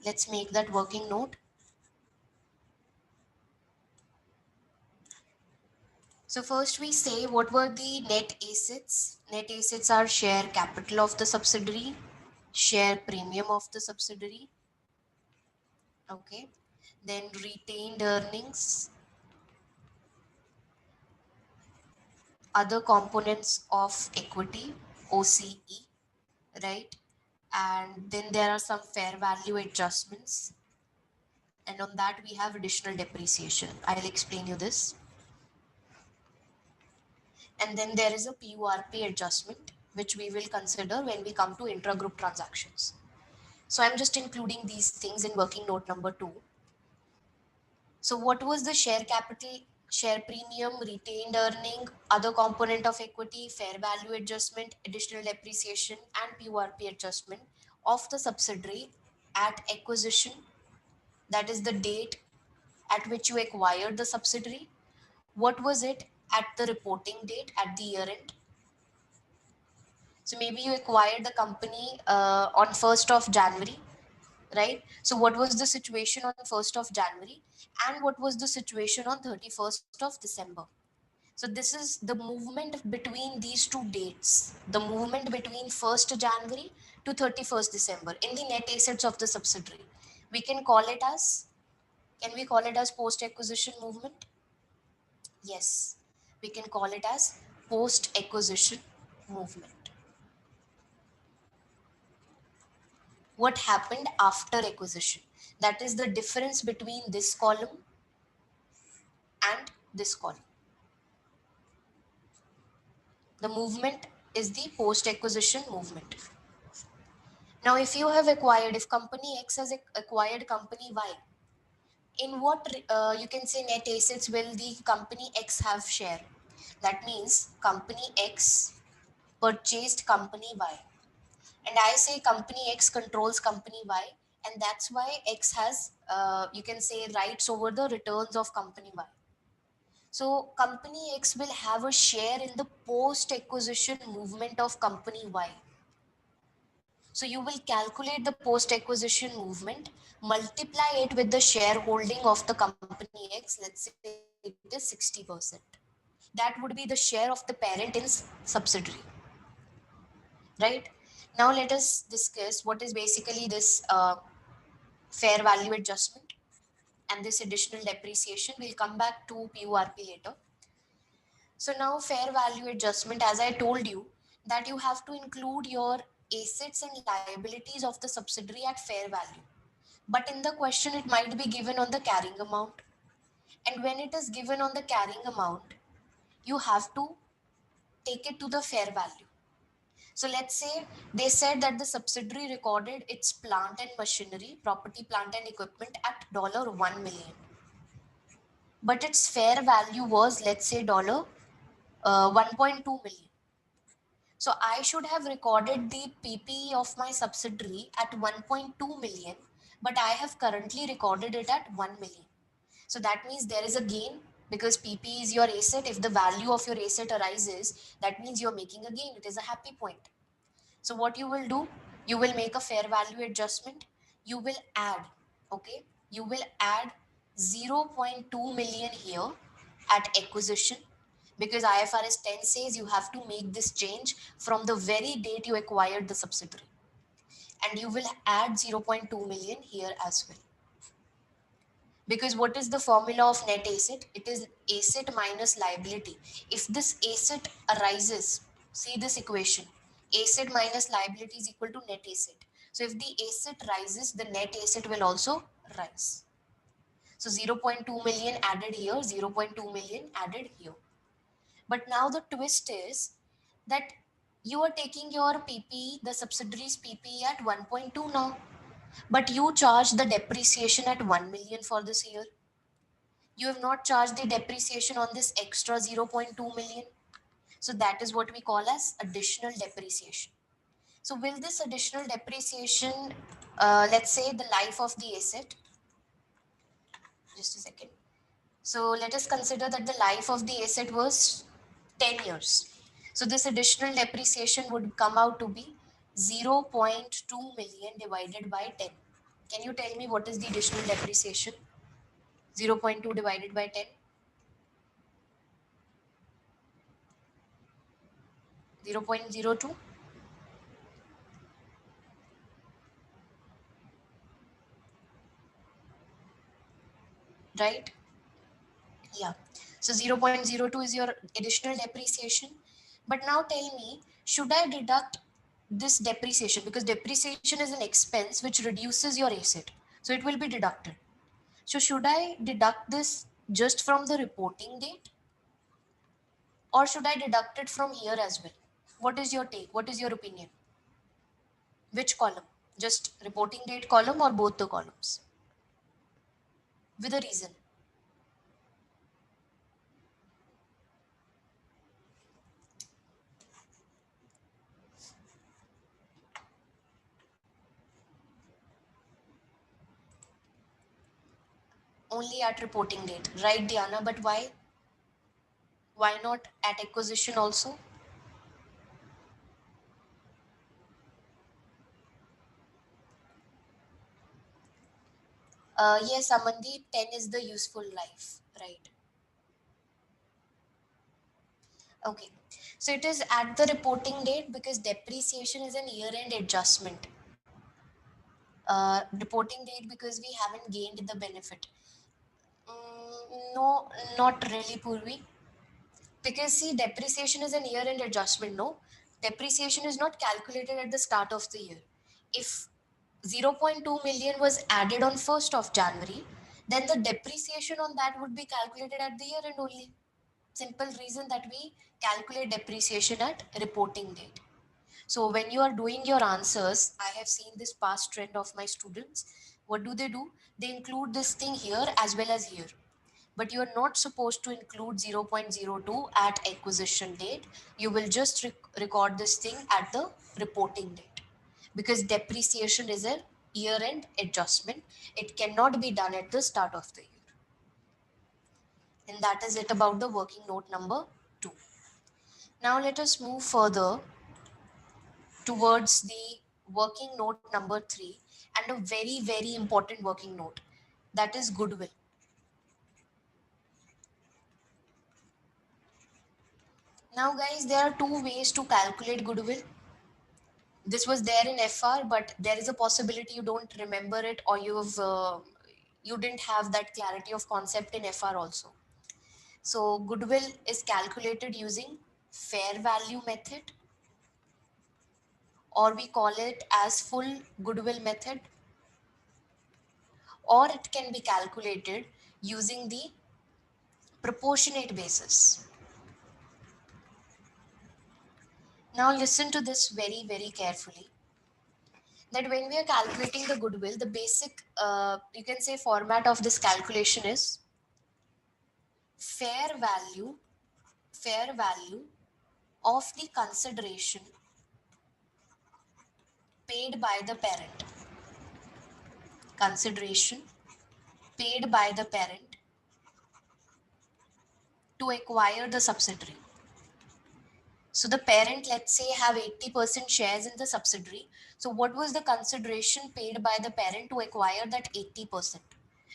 Let's make that working note. So first we say what were the net assets. Net assets are share capital of the subsidiary, share premium of the subsidiary, okay, then retained earnings, other components of equity, OCE, right? And then there are some fair value adjustments. And on that we have additional depreciation. I'll explain you this. And then there is a PURP adjustment, which we will consider when we come to intra-group transactions. So I'm just including these things in working note number 2. So what was the share capital, share premium, retained earning, other component of equity, fair value adjustment, additional depreciation, and PURP adjustment of the subsidiary at acquisition, that is the date at which you acquired the subsidiary? What was it at the reporting date at the year end? So maybe you acquired the company on 1st of January, right? So what was the situation on 1st of January, and what was the situation on 31st of December? So this is the movement between these two dates, the movement between 1st January to 31st December in the net assets of the subsidiary. We can call it as, can we call it as post acquisition movement? Yes, we can call it as post acquisition movement. What happened after acquisition? That is the difference between this column and this column. The movement is the post acquisition movement. Now, if you have acquired, if company X has acquired company Y, in what you can say net assets will the company X have share? That means company X purchased company Y, and I say company X controls company Y, and that's why X has you can say rights over the returns of company Y. So company X will have a share in the post acquisition movement of company Y. So you will calculate the post acquisition movement, multiply it with the shareholding of the company X, let's say it is 60%. That would be the share of the parent in subsidiary, right? Now let us discuss what is basically this fair value adjustment and this additional depreciation. We'll come back to PURP later. So now fair value adjustment, as I told you, that you have to include your assets and liabilities of the subsidiary at fair value. But in the question, it might be given on the carrying amount. And when it is given on the carrying amount, you have to take it to the fair value. So let's say they said that the subsidiary recorded its plant and machinery, property, plant and equipment at $1 million. But its fair value was, let's say, $1.2 million. So I should have recorded the PPE of my subsidiary at 1.2 million, but I have currently recorded it at 1 million. So that means there is a gain because PP is your asset. If the value of your asset arises, that means you're making a gain. It is a happy point. So what you will do, you will make a fair value adjustment. You will add, okay, you will add 0.2 million here at acquisition because IFRS 10 says you have to make this change from the very date you acquired the subsidiary. And you will add 0.2 million here as well. Because what is the formula of net asset? It is asset minus liability. If this asset arises, see this equation, asset minus liability is equal to net asset. So if the asset rises, the net asset will also rise. So 0.2 million added here, 0.2 million added here. But now the twist is that you are taking your PPE, the subsidiaries PPE at 1.2 now, but you charge the depreciation at 1 million for this year. You have not charged the depreciation on this extra 0.2 million. So that is what we call as additional depreciation. So will this additional depreciation, let's say the life of the asset, just a second. So let us consider that the life of the asset was 10 years. So this additional depreciation would come out to be 0.2 million divided by 10. Can you tell me what is the additional depreciation? 0.2 divided by 10? 0.02, right? Yeah. So 0.02 is your additional depreciation. But now tell me, should I deduct this depreciation? Because depreciation is an expense which reduces your asset. So it will be deducted. So should I deduct this just from the reporting date? Or should I deduct it from here as well? What is your take? What is your opinion? Which column? Just reporting date column or both the columns? With a reason. Only at reporting date. Right, Diana, but why? Why not at acquisition also? Yes, Amandi, 10 is the useful life, right? Okay. So it is at the reporting date because depreciation is an year-end adjustment. Reporting date because we haven't gained the benefit. No, not really, Purvi. Because see, depreciation is an year-end adjustment, no? Depreciation is not calculated at the start of the year. If 0.2 million was added on 1st of January, then the depreciation on that would be calculated at the year end only. Simple reason that we calculate depreciation at reporting date. So when you are doing your answers, I have seen this past trend of my students. What do? They include this thing here as well as here. But you are not supposed to include 0.02 at acquisition date. You will just record this thing at the reporting date because depreciation is a year end adjustment. It cannot be done at the start of the year. And that is it about the working note number 2. Now let us move further towards the working note number 3 and a very, very important working note, that is goodwill. Now, guys, there are two ways to calculate goodwill. This was there in FR, but there is a possibility you don't remember it or you didn't have that clarity of concept in FR also. So, goodwill is calculated using fair value method, or we call it as full goodwill method, or it can be calculated using the proportionate basis. Now listen to this very, very carefully. That when we are calculating the goodwill, the basic, you can say, format of this calculation is fair value, fair value of the consideration paid by the parent. Consideration paid by the parent to acquire the subsidiary. So the parent, let's say, have 80% shares in the subsidiary. So what was the consideration paid by the parent to acquire that 80%?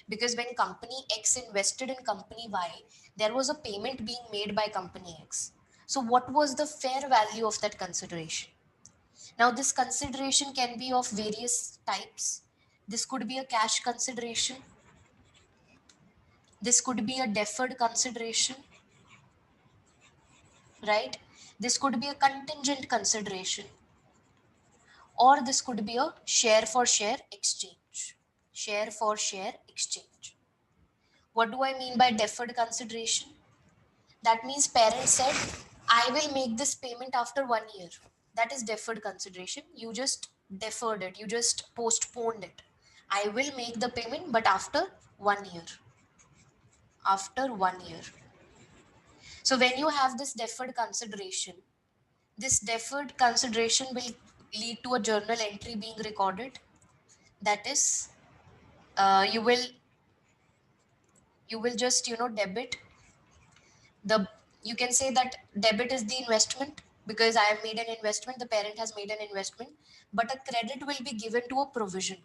Because when company X invested in company Y, there was a payment being made by company X. So what was the fair value of that consideration? Now this consideration can be of various types. This could be a cash consideration. This could be a deferred consideration, right? This could be a contingent consideration, or this could be a share for share exchange. Share for share exchange. What do I mean by deferred consideration? That means parent said, I will make this payment after 1 year. That is deferred consideration. You just deferred it, you just postponed it. I will make the payment, but after 1 year. After 1 year. So when you have this deferred consideration, this deferred consideration will lead to a journal entry being recorded. That is, uh, you will you will just debit the, you can say that debit is the investment because I have made an investment, the parent has made an investment, but a credit will be given to a provision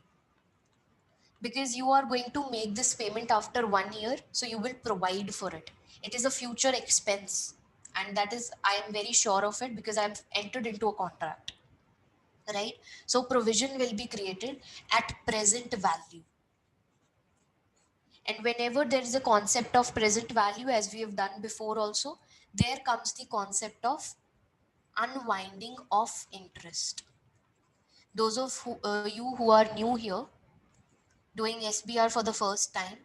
because you are going to make this payment after 1 year, so you will provide for it. It is a future expense, and that is, I am very sure of it because I've entered into a contract, right? So provision will be created at present value. And whenever there is a concept of present value, as we have done before also, there comes the concept of unwinding of interest. Those of you who are new here doing SBR for the first time,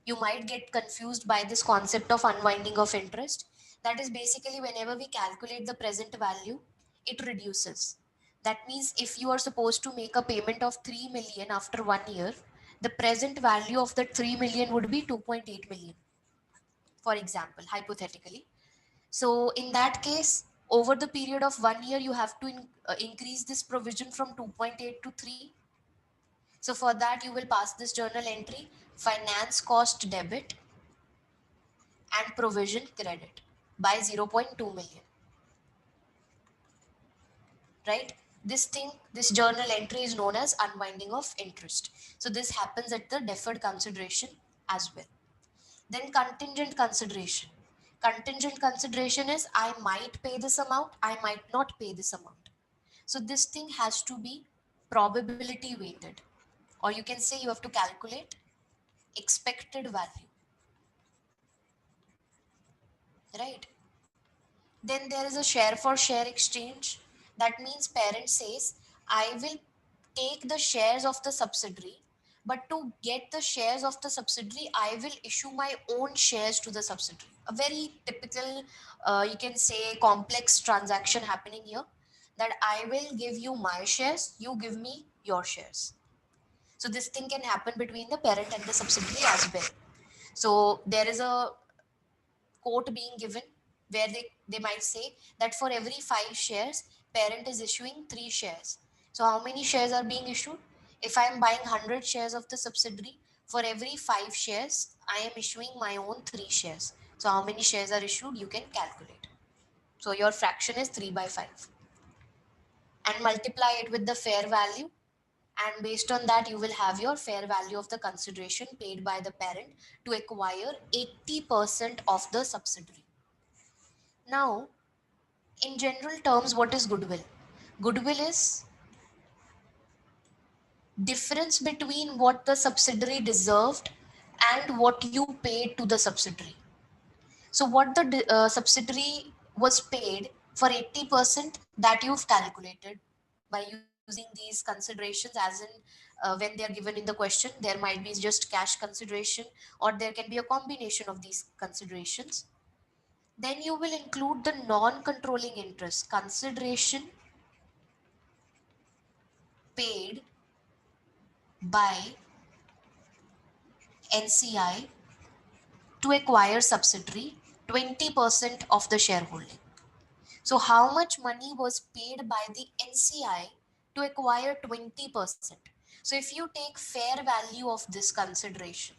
you might get confused by this concept of unwinding of interest. That is basically whenever we calculate the present value, it reduces. That means if you are supposed to make a payment of 3 million after 1 year, the present value of that 3 million would be 2.8 million, for example, hypothetically. So in that case, over the period of 1 year, you have to increase this provision from 2.8 to 3. So for that, you will pass this journal entry: finance cost debit and provision credit by 0.2 million, right? This journal entry is known as unwinding of interest. So this happens at the deferred consideration as well. Then contingent consideration. Contingent consideration is I might pay this amount, I might not pay this amount. So this thing has to be probability weighted, or you can say you have to calculate expected value, right? Then there is a share for share exchange. That means parent says, I will take the shares of the subsidiary, but to get the shares of the subsidiary, I will issue my own shares to the subsidiary. A very typical, you can say, complex transaction happening here, that I will give you my shares, you give me your shares. So this thing can happen between the parent and the subsidiary as well. So there is a quote being given where they might say that for every 5 shares, parent is issuing 3 shares. So how many shares are being issued? If I am buying 100 shares of the subsidiary, for every 5 shares, I am issuing my own 3 shares. So how many shares are issued? You can calculate. So your fraction is 3 by 5. And multiply it with the fair value. And based on that, you will have your fair value of the consideration paid by the parent to acquire 80% of the subsidiary. Now, in general terms, what is goodwill? Goodwill is difference between what the subsidiary deserved and what you paid to the subsidiary. So what the subsidiary was paid for 80%, that you've calculated by using these considerations, as in when they are given in the question, there might be just cash consideration, or there can be a combination of these considerations. Then you will include the non-controlling interest consideration paid by NCI to acquire subsidiary 20% of the shareholding. So how much money was paid by the NCI to acquire 20%? So if you take fair value of this consideration,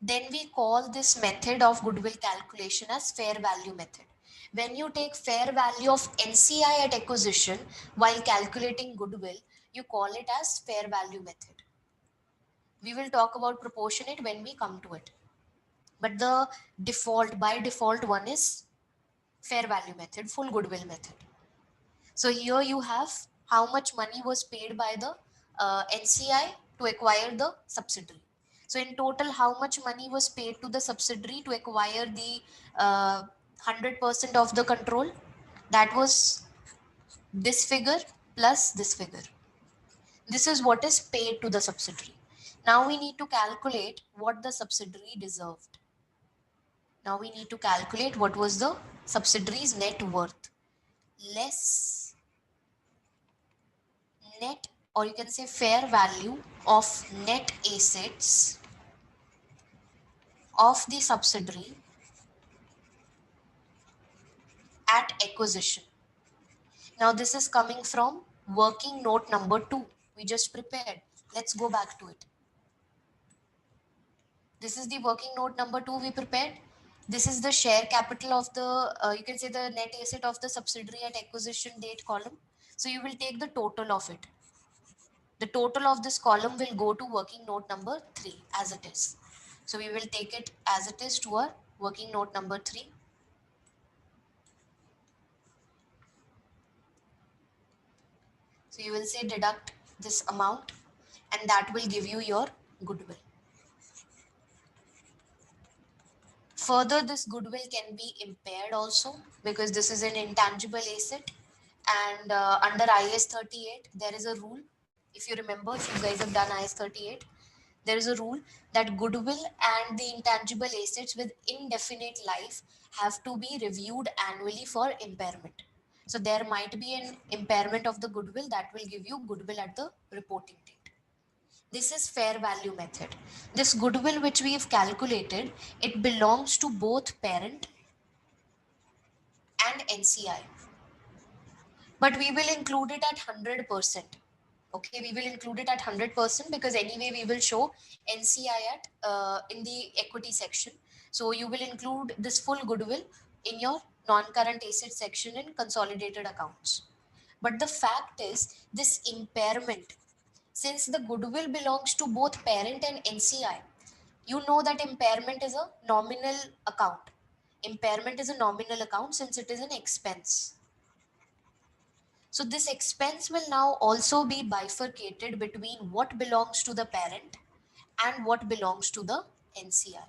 then we call this method of goodwill calculation as fair value method. When you take fair value of NCI at acquisition while calculating goodwill, you call it as fair value method. We will talk about proportionate when we come to it. But the default, by default one is fair value method, full goodwill method. So here you have how much money was paid by the NCI to acquire the subsidiary. So in total, how much money was paid to the subsidiary to acquire the 100% of the control? That was this figure plus this figure. This is what is paid to the subsidiary. Now we need to calculate what the subsidiary deserved. Now we need to calculate what was the subsidiary's net worth less net, or you can say fair value of net assets of the subsidiary at acquisition. Now this is coming from working note number 2 we just prepared. Let's go back to it. This is the working note number 2 we prepared. This is the share capital of the you can say the net asset of the subsidiary at acquisition date column. So you will take the total of it. The total of this column will go to working note number 3 as it is. So we will take it as it is to our working note number 3. So you will say deduct this amount, and that will give you your goodwill. Further, this goodwill can be impaired also because this is an intangible asset. And under IS 38, there is a rule. If you remember, if you guys have done IS 38, There is a rule that goodwill and the intangible assets with indefinite life have to be reviewed annually for impairment. So there might be an impairment of the goodwill that will give you goodwill at the reporting date. This is fair value method. This goodwill which we have calculated, it belongs to both parent and NCI. But we will include it at 100%. Okay, we will include it at 100% because anyway we will show NCI at in the equity section. So you will include this full goodwill in your non-current asset section in consolidated accounts. But the fact is, this impairment, since the goodwill belongs to both parent and NCI, you know that impairment is a nominal account. Impairment is a nominal account since it is an expense. So this expense will now also be bifurcated between what belongs to the parent and what belongs to the NCI.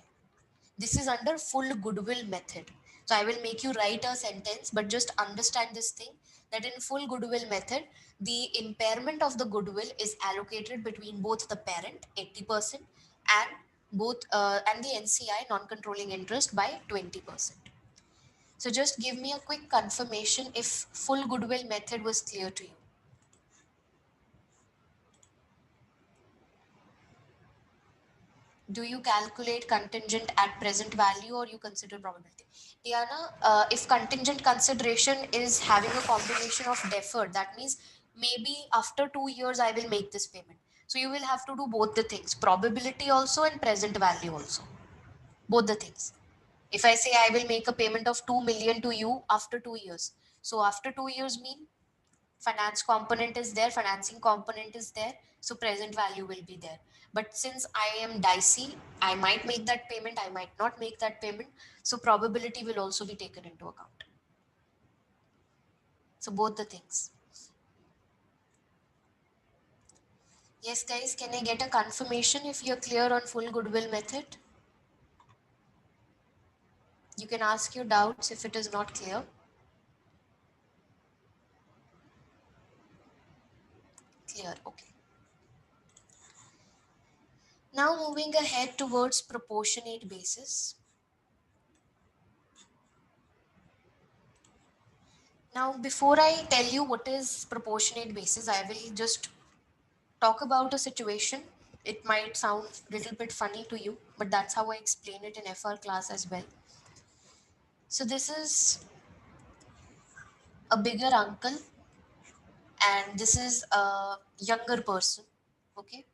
This is under full goodwill method. So I will make you write a sentence, but just understand this thing that in full goodwill method, the impairment of the goodwill is allocated between both the parent 80% and both and the NCI non-controlling interest by 20%. So just give me a quick confirmation if full goodwill method was clear to you. Do you calculate contingent at present value or you consider probability? Diana, if contingent consideration is having a combination of deferred, that means maybe after 2 years I will make this payment. So you will have to do both the things, probability also and present value also. Both the things. If I say I will make a payment of 2 million to you after 2 years. So after 2 years mean finance component is there, financing component is there, so present value will be there. But since I am dicey, I might make that payment, I might not make that payment, so probability will also be taken into account. So both the things. Yes guys, can I get a confirmation if you're clear on full goodwill method? You can ask your doubts if it is not clear. Clear, okay. Now moving ahead towards proportionate basis. Now, before I tell you what is proportionate basis, I will just talk about a situation. It might sound a little bit funny to you, but that's how I explain it in FR class as well. So, this is a bigger uncle, and this is a younger person. Okay.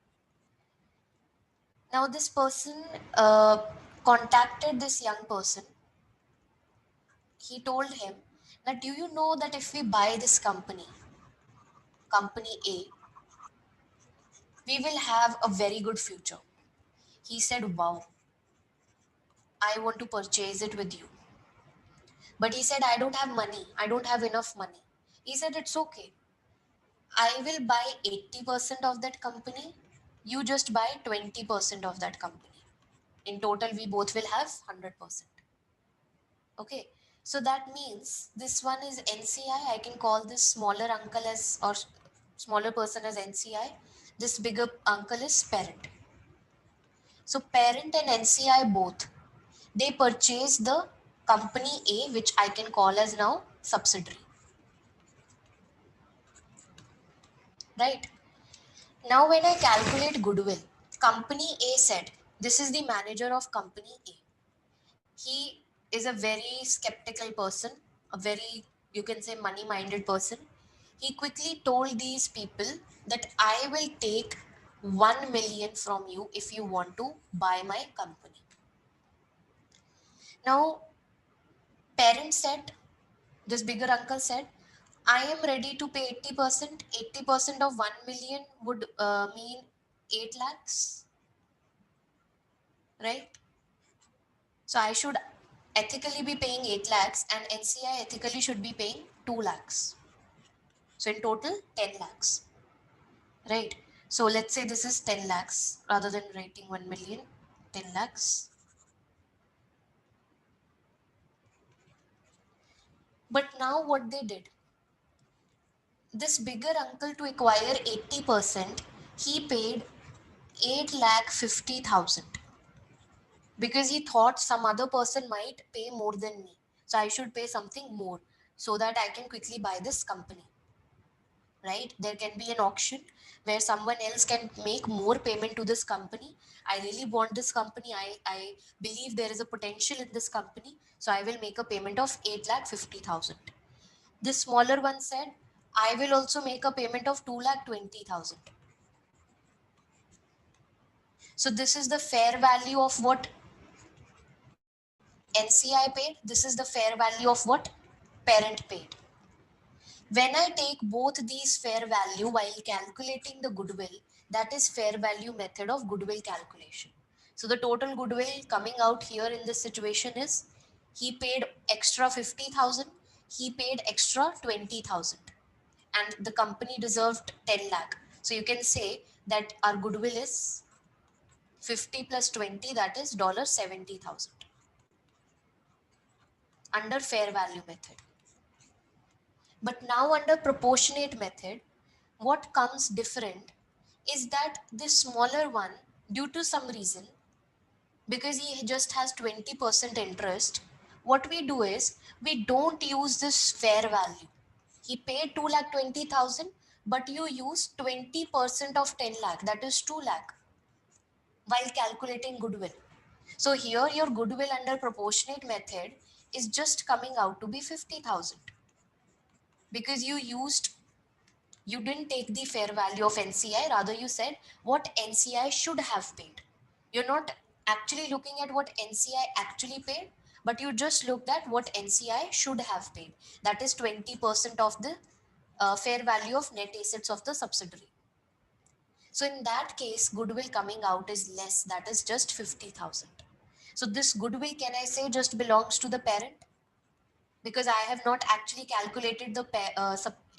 Now, this person contacted this young person. He told him that, do you know that if we buy this company, company A, we will have a very good future. He said, wow, I want to purchase it with you. But he said, I don't have money. I don't have enough money. He said, it's okay. I will buy 80% of that company. You just buy 20% of that company. In total, we both will have 100%. Okay. So that means this one is NCI. I can call this smaller uncle as, or smaller person as NCI. This bigger uncle is parent. So parent and NCI both, they purchase the company A, which I can call as now subsidiary. Right? Now, when I calculate goodwill, company A said, this is the manager of company A. He is a very skeptical person, a very, you can say, money minded person. He quickly told these people that I will take 1 million from you if you want to buy my company. Now, parents said, this bigger uncle said, I am ready to pay 80%. 80% of 1 million would mean 8 lakhs, right? So I should ethically be paying 8 lakhs and NCI ethically should be paying 2 lakhs. So in total, 10 lakhs, right? So let's say this is 10 lakhs rather than writing 1 million, 10 lakhs. But now what they did, this bigger uncle to acquire 80%, he paid 8,50,000 because he thought some other person might pay more than me. So I should pay something more so that I can quickly buy this company. Right? There can be an auction where someone else can make more payment to this company. I really want this company. I believe there is a potential in this company. So I will make a payment of 8,50,000. This smaller one said, I will also make a payment of 2,20,000. So this is the fair value of what NCI paid. This is the fair value of what parent paid. When I take both these fair value while calculating the goodwill, that is fair value method of goodwill calculation. So the total goodwill coming out here in this situation is he paid extra 50,000, he paid extra 20,000, and the company deserved 10 lakh. So you can say that our goodwill is 50 plus 20, that is $70,000 under fair value method. But now under proportionate method, what comes different is that this smaller one, due to some reason, because he just has 20% interest, what we do is we don't use this fair value. He paid 2,20,000, but you use 20% of 10 lakh, that is 2 lakh, while calculating goodwill. So here your goodwill under proportionate method is just coming out to be 50,000 because you didn't take the fair value of NCI, rather you said what NCI should have paid. You're not actually looking at what NCI actually paid, but you just looked at what NCI should have paid. That is 20% of the fair value of net assets of the subsidiary. So in that case, goodwill coming out is less, that is just 50,000. So this goodwill, can I say, just belongs to the parent? Because I have not actually calculated the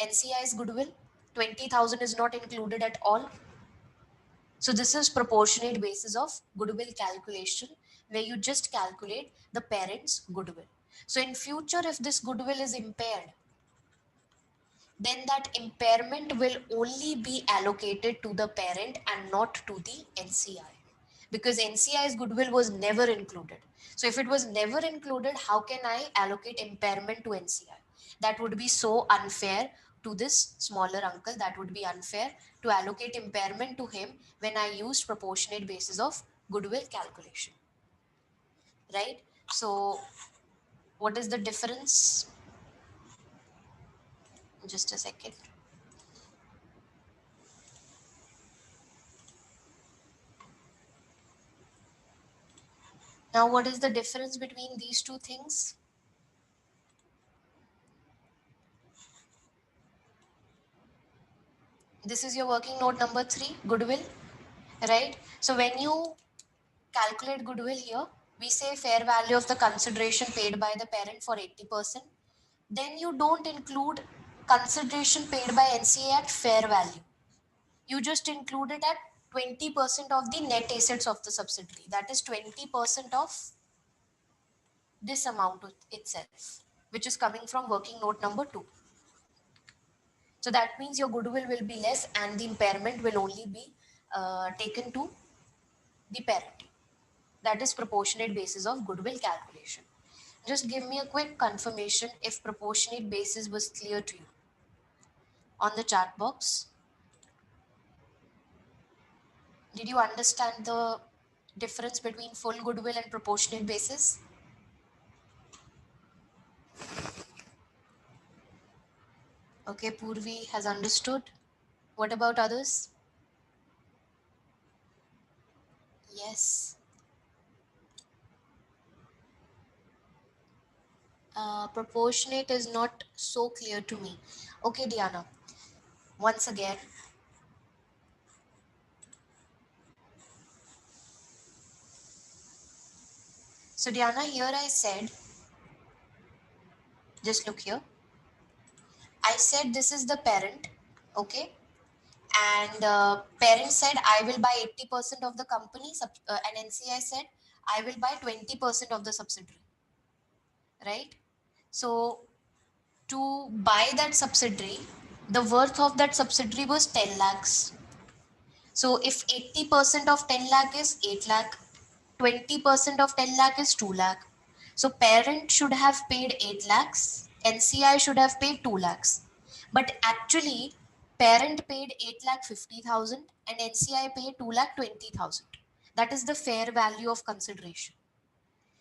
NCI's goodwill. 20,000 is not included at all. So this is proportionate basis of goodwill calculation where you just calculate the parent's goodwill. So in future, if this goodwill is impaired, then that impairment will only be allocated to the parent and not to the NCI, because NCI's goodwill was never included. So if it was never included, how can I allocate impairment to NCI? That would be so unfair to this smaller uncle. That would be unfair to allocate impairment to him when I used proportionate basis of goodwill calculation, right? So what is the difference? Just a second. Now, what is the difference between these two things? This is your working note number 3, goodwill, right? So when you calculate goodwill here, we say fair value of the consideration paid by the parent for 80%. Then you don't include consideration paid by NCA at fair value. You just include it at 20% of the net assets of the subsidiary. That is 20% of this amount itself, which is coming from working note number 2. So that means your goodwill will be less and the impairment will only be taken to the parent. That is proportionate basis of goodwill calculation. Just give me a quick confirmation if proportionate basis was clear to you on the chat box. Did you understand the difference between full goodwill and proportionate basis? Okay, Purvi has understood. What about others? Yes. Proportionate is not so clear to me. Okay, Diana. Once again, so Diana, here I said, just look here. I said this is the parent, okay? And parent said I will buy 80% of the company, and NCI said I will buy 20% of the subsidiary, right? So to buy that subsidiary, the worth of that subsidiary was 10 lakhs. So if 80% of 10 lakh is 8 lakh, 20% of 10 lakh is 2 lakh. So parent should have paid 8 lakhs, NCI should have paid 2 lakhs. But actually, parent paid 8 lakh 50,000 and NCI paid 2 lakh 20,000. That is the fair value of consideration.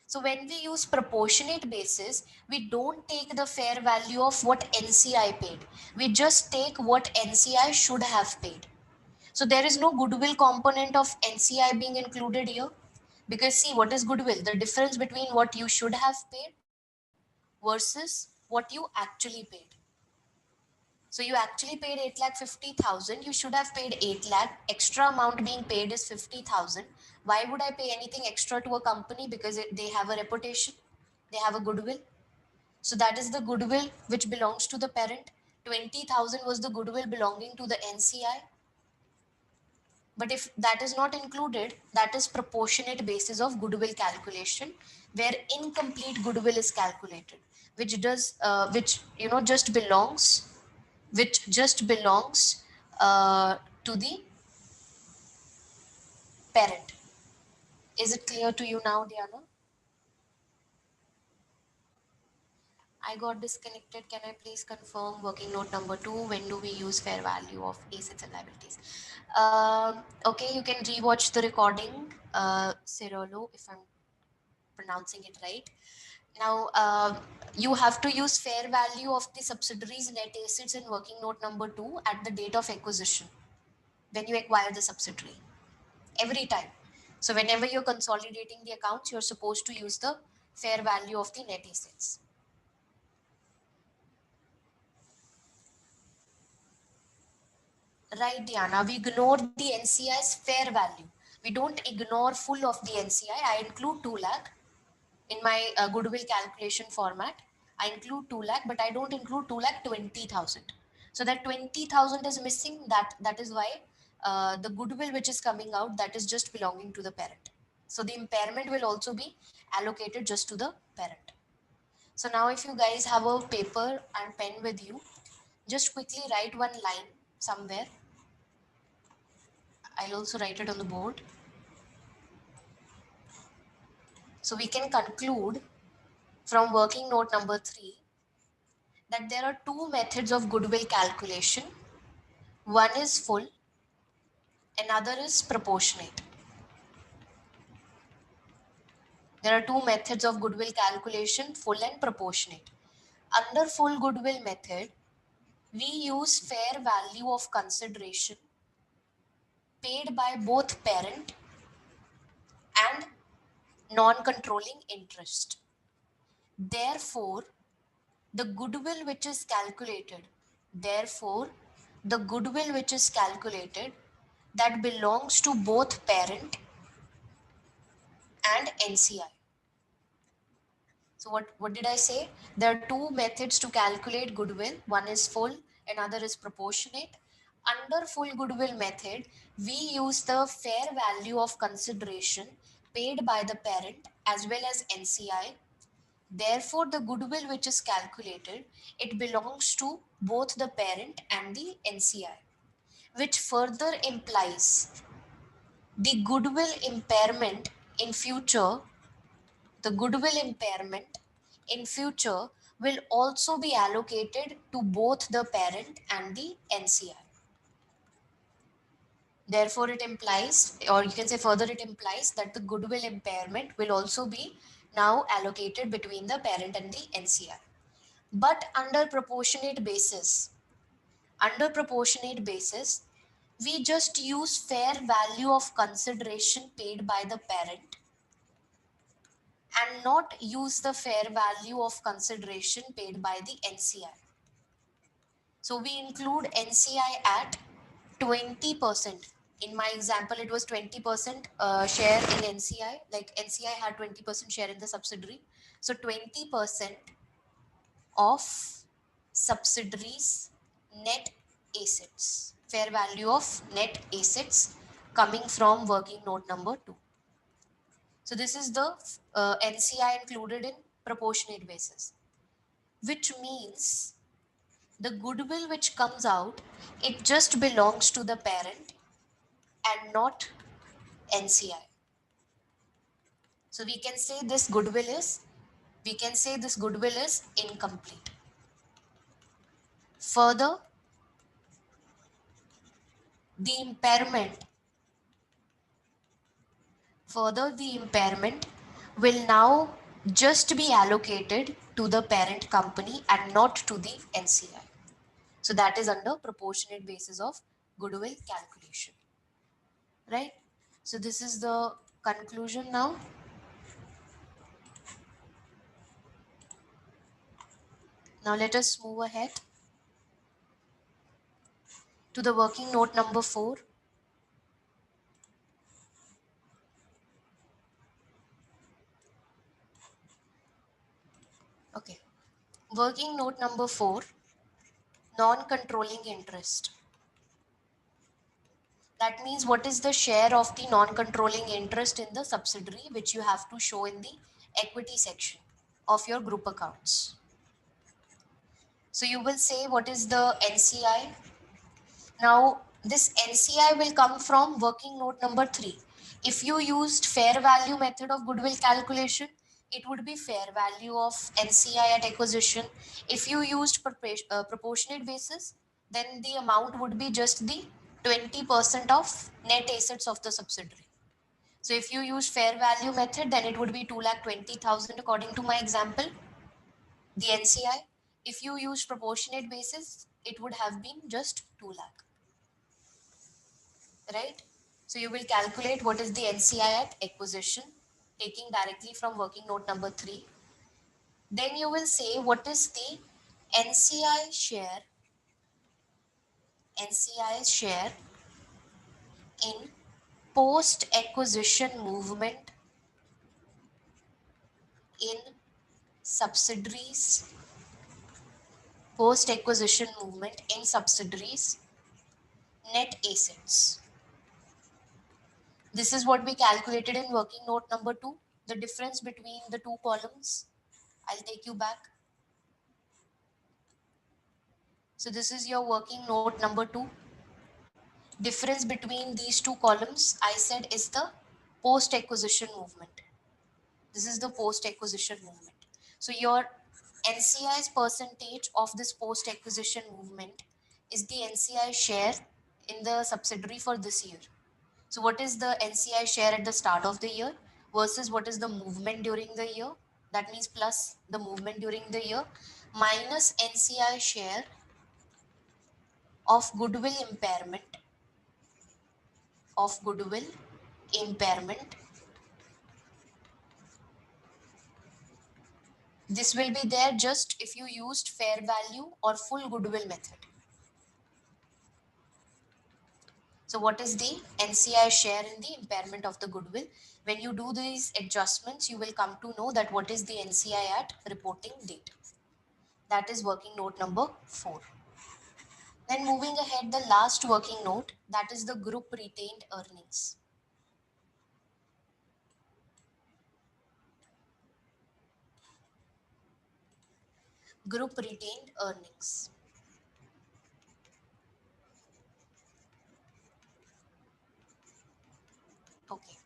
So when we use proportionate basis, we don't take the fair value of what NCI paid. We just take what NCI should have paid. So there is no goodwill component of NCI being included here. Because see, what is goodwill? The difference between what you should have paid versus what you actually paid. So you actually paid 8 lakh 50,000. You should have paid 8 lakh. Extra amount being paid is 50,000. Why would I pay anything extra to a company? Because they have a reputation, they have a goodwill. So that is the goodwill which belongs to the parent. 20,000 was the goodwill belonging to the NCI. But if that is not included, that is proportionate basis of goodwill calculation, where incomplete goodwill is calculated, which just belongs, which just belongs to the parent. Is it clear to you now, Diana? I got disconnected. Can I please confirm working note number 2? When do we use fair value of assets and liabilities? Okay, you can rewatch the recording, Cirolo, if I'm pronouncing it right. Now, you have to use fair value of the subsidiaries net assets in working note number 2 at the date of acquisition when you acquire the subsidiary every time. So, whenever you're consolidating the accounts, you're supposed to use the fair value of the net assets. Right, Diana, we ignore the NCI's fair value. We don't ignore full of the NCI. I include 2 lakh in my goodwill calculation format. I include 2 lakh, but I don't include 2 lakh 20,000. So that 20,000 is missing. That is why the goodwill which is coming out, that is just belonging to the parent. So the impairment will also be allocated just to the parent. So now if you guys have a paper and pen with you, just quickly write one line somewhere. I'll also write it on the board. So we can conclude from working note number 3 that there are two methods of goodwill calculation. One is full, another is proportionate. There are two methods of goodwill calculation, full and proportionate. Under full goodwill method, we use fair value of consideration paid by both parent and non-controlling interest. Therefore, the goodwill which is calculated, therefore, the goodwill which is calculated that belongs to both parent and NCI. So what did I say? There are two methods to calculate goodwill. One is full, another is proportionate. Under full goodwill method, we use the fair value of consideration paid by the parent as well as NCI. Therefore, the goodwill which is calculated, it belongs to both the parent and the NCI, which further implies the goodwill impairment in future, the goodwill impairment in future will also be allocated to both the parent and the NCI. Therefore, it implies, or you can say further, it implies that the goodwill impairment will also be now allocated between the parent and the NCI. But under proportionate basis, we just use fair value of consideration paid by the parent and not use the fair value of consideration paid by the NCI. So we include NCI at 20%. In my example, it was 20% share in NCI, like NCI had 20% share in the subsidiary. So 20% of subsidiaries net assets, fair value of net assets coming from working note number 2. So this is the NCI included in proportionate basis, which means the goodwill which comes out, it just belongs to the parent and not NCI. So we can say this goodwill is incomplete. Further, the impairment the impairment will now just be allocated to the parent company and not to the NCI. So that is under proportionate basis of goodwill calculation, right? So this is the conclusion now. Now let us move ahead to the working note number 4. Okay. Working note number 4, non-controlling interest. That means what is the share of the non-controlling interest in the subsidiary which you have to show in the equity section of your group accounts. So you will say what is the NCI. Now this NCI will come from working note number 3. If you used fair value method of goodwill calculation, it would be fair value of NCI at acquisition. If you used proportionate basis, then the amount would be just the 20% of net assets of the subsidiary. So if you use fair value method, then it would be 2,20,000 according to my example, the NCI. If you use proportionate basis, it would have been just 2 lakh, right? So you will calculate what is the NCI at acquisition, taking directly from working note number 3. Then you will say what is the NCI share, NCI share in post acquisition movement in subsidiaries, post acquisition movement in subsidiaries net assets. This is what we calculated in working note number 2, the difference between the two columns. I'll take you back. So this is your working note number 2. Difference between these two columns, I said, is the post acquisition movement. This is the post acquisition movement. So your NCI's percentage of this post acquisition movement is the NCI share in the subsidiary for this year. So what is the NCI share at the start of the year versus what is the movement during the year? That means plus the movement during the year minus NCI share of goodwill impairment, of goodwill impairment. This will be there just if you used fair value or full goodwill method. So what is the NCI share in the impairment of the goodwill? When you do these adjustments, you will come to know that what is the NCI at reporting date. That is working note number 4. Then moving ahead, the last working note, that is the group retained earnings. Group retained earnings. Okay.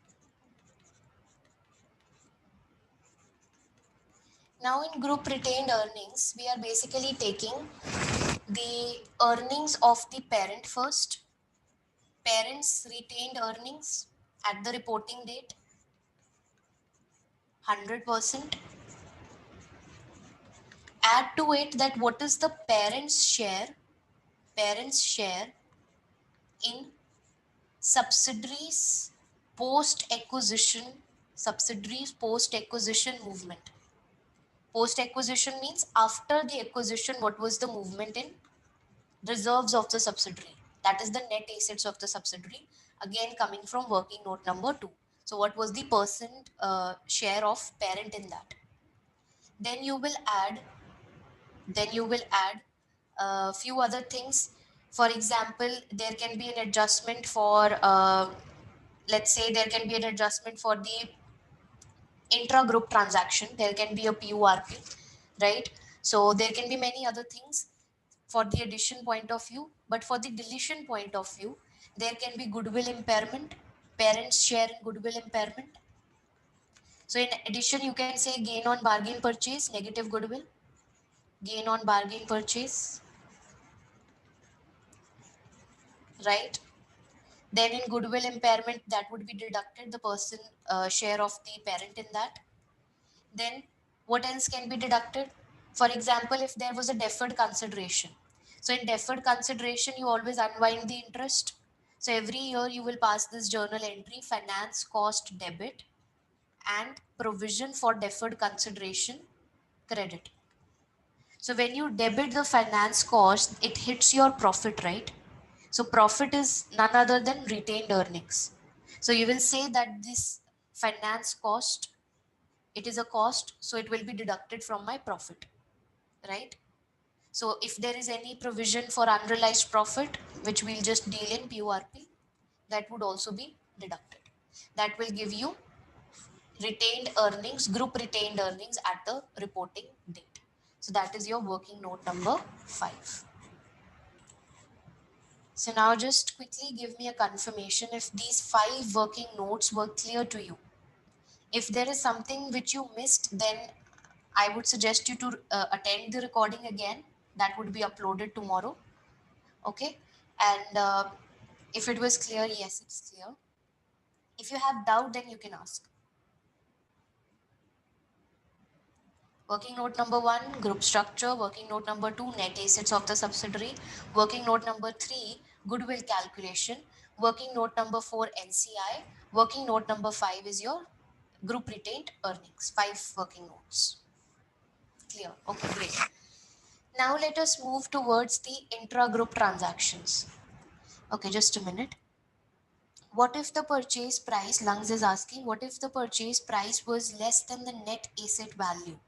Now in group retained earnings, we are basically taking the earnings of the parent first, parents retained earnings at the reporting date, 100%. Add to it that what is the parents share in subsidiaries post acquisition, subsidiaries post acquisition movement. Post acquisition means after the acquisition, what was the movement in reserves of the subsidiary? That is the net assets of the subsidiary. Again, coming from working note number 2. So what was the percent share of parent in that? Then you will add, a few other things. For example, there can be an adjustment for, let's say there can be an adjustment for the intra-group transaction. There can be a PURP, right? So there can be many other things for the addition point of view, but for the deletion point of view, There can be goodwill impairment, parents share in goodwill impairment. So in addition, you can say gain on bargain purchase, negative goodwill, gain on bargain purchase, right? Then in goodwill impairment, that would be deducted the person share of the parent in that. Then what else can be deducted? For example, if there was a deferred consideration. So in deferred consideration, you always unwind the interest. So every year you will pass this journal entry, finance cost debit and provision for deferred consideration credit. So when you debit the finance cost, it hits your profit, right? So profit is none other than retained earnings. So you will say that this finance cost, it is a cost, so it will be deducted from my profit, right? So if there is any provision for unrealized profit, which we'll just deal in PURP, that would also be deducted. That will give you retained earnings, group retained earnings at the reporting date. So that is your working note number 5. So now just quickly give me a confirmation if these 5 working notes were clear to you. If there is something which you missed, then I would suggest you to attend the recording again. That would be uploaded tomorrow. Okay. And if it was clear, yes, it's clear. If you have doubt, then you can ask. Working note number 1, group structure. Working note number 2, net assets of the subsidiary. Working note number 3, goodwill calculation. Working note number 4, NCI. Working note number 5 is your group retained earnings. 5 working notes. Clear. Okay, great. Now let us move towards the intra-group transactions. Okay, just a minute. What if the purchase price, Lungs is asking, what if the purchase price was less than the net asset value?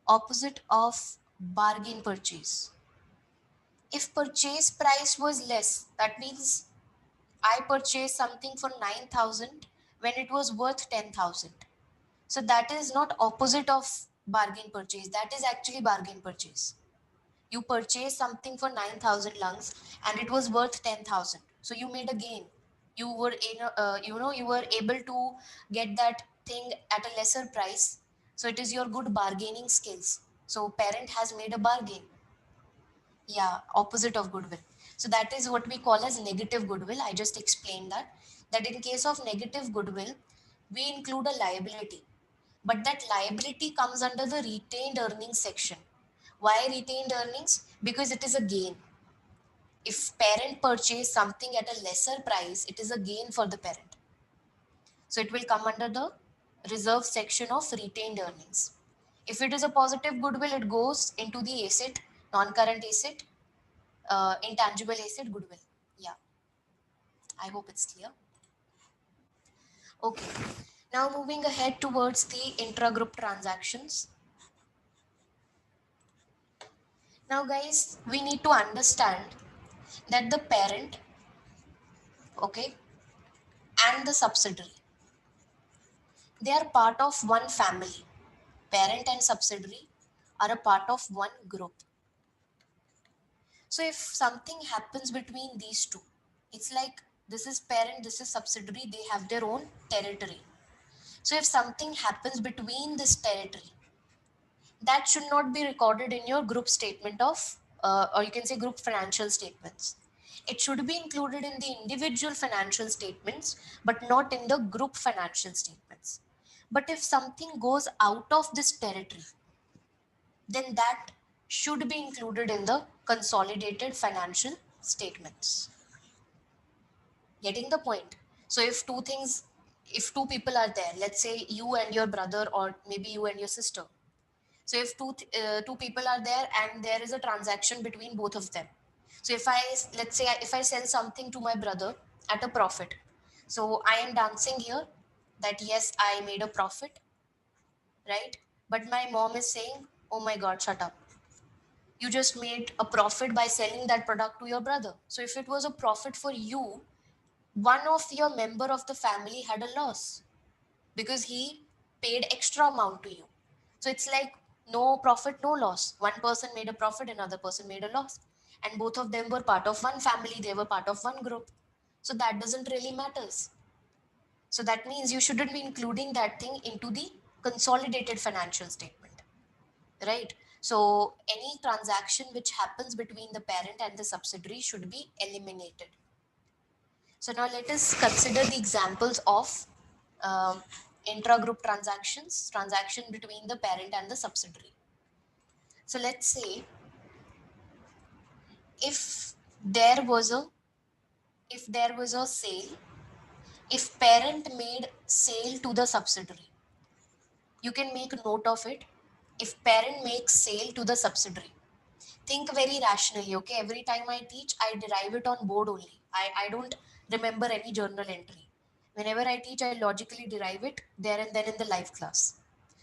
Opposite of bargain purchase. If purchase price was less, that means I purchased something for 9,000 when it was worth 10,000. So that is not opposite of bargain purchase. That is actually bargain purchase. You purchased something for 9,000 lungs and it was worth 10,000. So you made a gain. You were you were able to get that thing at a lesser price. So it is your good bargaining skills. So parent has made a bargain. Yeah, opposite of goodwill. So that is what we call as negative goodwill. I just explained that in case of negative goodwill, we include a liability, but that liability comes under the retained earnings section. Why retained earnings? Because it is a gain. If parent purchase something at a lesser price, it is a gain for the parent. So it will come under the reserve section of retained earnings. If it is a positive goodwill, it goes into the asset, non-current asset, intangible asset, goodwill. Yeah, I hope it's clear. Okay, now moving ahead towards the intra-group transactions. Now, guys, we need to understand that the parent, okay, and the subsidiary, they are part of one family. Parent and subsidiary are a part of one group. So if something happens between these two, it's like this is parent, this is subsidiary, they have their own territory. So if something happens between this territory, that should not be recorded in your group statement of, or you can say group financial statements. It should be included in the individual financial statements, but not in the group financial statements. But if something goes out of this territory, then that should be included in the consolidated financial statements. Getting the point? So if two people are there, let's say you and your brother, or maybe you and your sister. So if two people are there and there is a transaction between both of them. So if let's say if I sell something to my brother at a profit, so I am dancing here that yes, I made a profit, right? But my mom is saying, oh my God, shut up. You just made a profit by selling that product to your brother. So if it was a profit for you, one of your member of the family had a loss because he paid extra amount to you. So it's like no profit, no loss. One person made a profit, another person made a loss. And both of them were part of one family, they were part of one group. So that doesn't really matters. So that means you shouldn't be including that thing into the consolidated financial statement, right? So any transaction which happens between the parent and the subsidiary should be eliminated. So now let us consider the examples of um, intra-group transactions, transaction between the parent and the subsidiary. So let's say if there was a if there was a sale, if parent made sale to the subsidiary, you can make a note of it. If parent makes sale to the subsidiary, think very rationally, okay? Every time I teach, I derive it on board only. I don't remember any journal entry. Whenever I teach, I logically derive it there and then in the live class.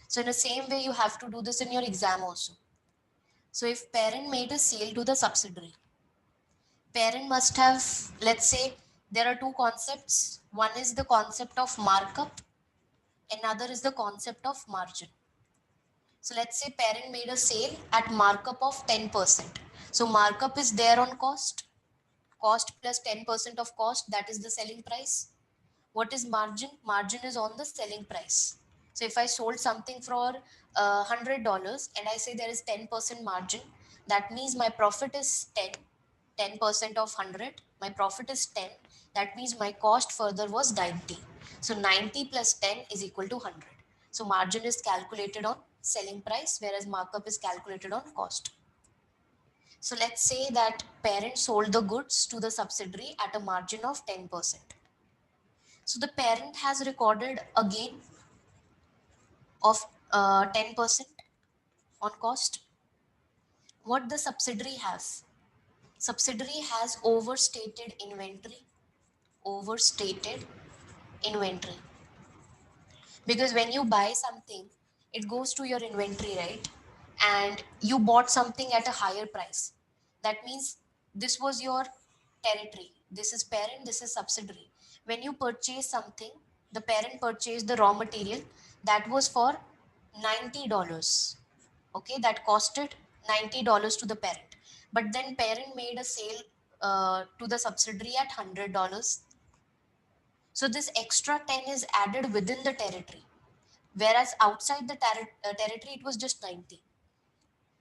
So in the same way, you have to do this in your exam also. So if parent made a sale to the subsidiary, parent must have, let's say, there are two concepts. One is the concept of markup, another is the concept of margin. So let's say parent made a sale at markup of 10%. So markup is there on cost. Cost plus 10% of cost, that is the selling price. What is margin? Margin is on the selling price. So if I sold something for $100 and I say there is 10% margin, that means my profit is 10. 10% of 100, my profit is 10. That means my cost further was 90. So 90 plus 10 is equal to 100. So margin is calculated on selling price, whereas markup is calculated on cost. So let's say that parent sold the goods to the subsidiary at a margin of 10%. So the parent has recorded a gain of 10% on cost. What the subsidiary has? Subsidiary has overstated inventory. Overstated inventory. Because when you buy something, it goes to your inventory, right? And you bought something at a higher price. That means this was your territory. This is parent, this is subsidiary. When you purchase something, the parent purchased the raw material that was for $90. Okay, that costed $90 to the parent. But then parent made a sale to the subsidiary at $100. So this extra 10 is added within the territory, whereas outside the territory it was just 90.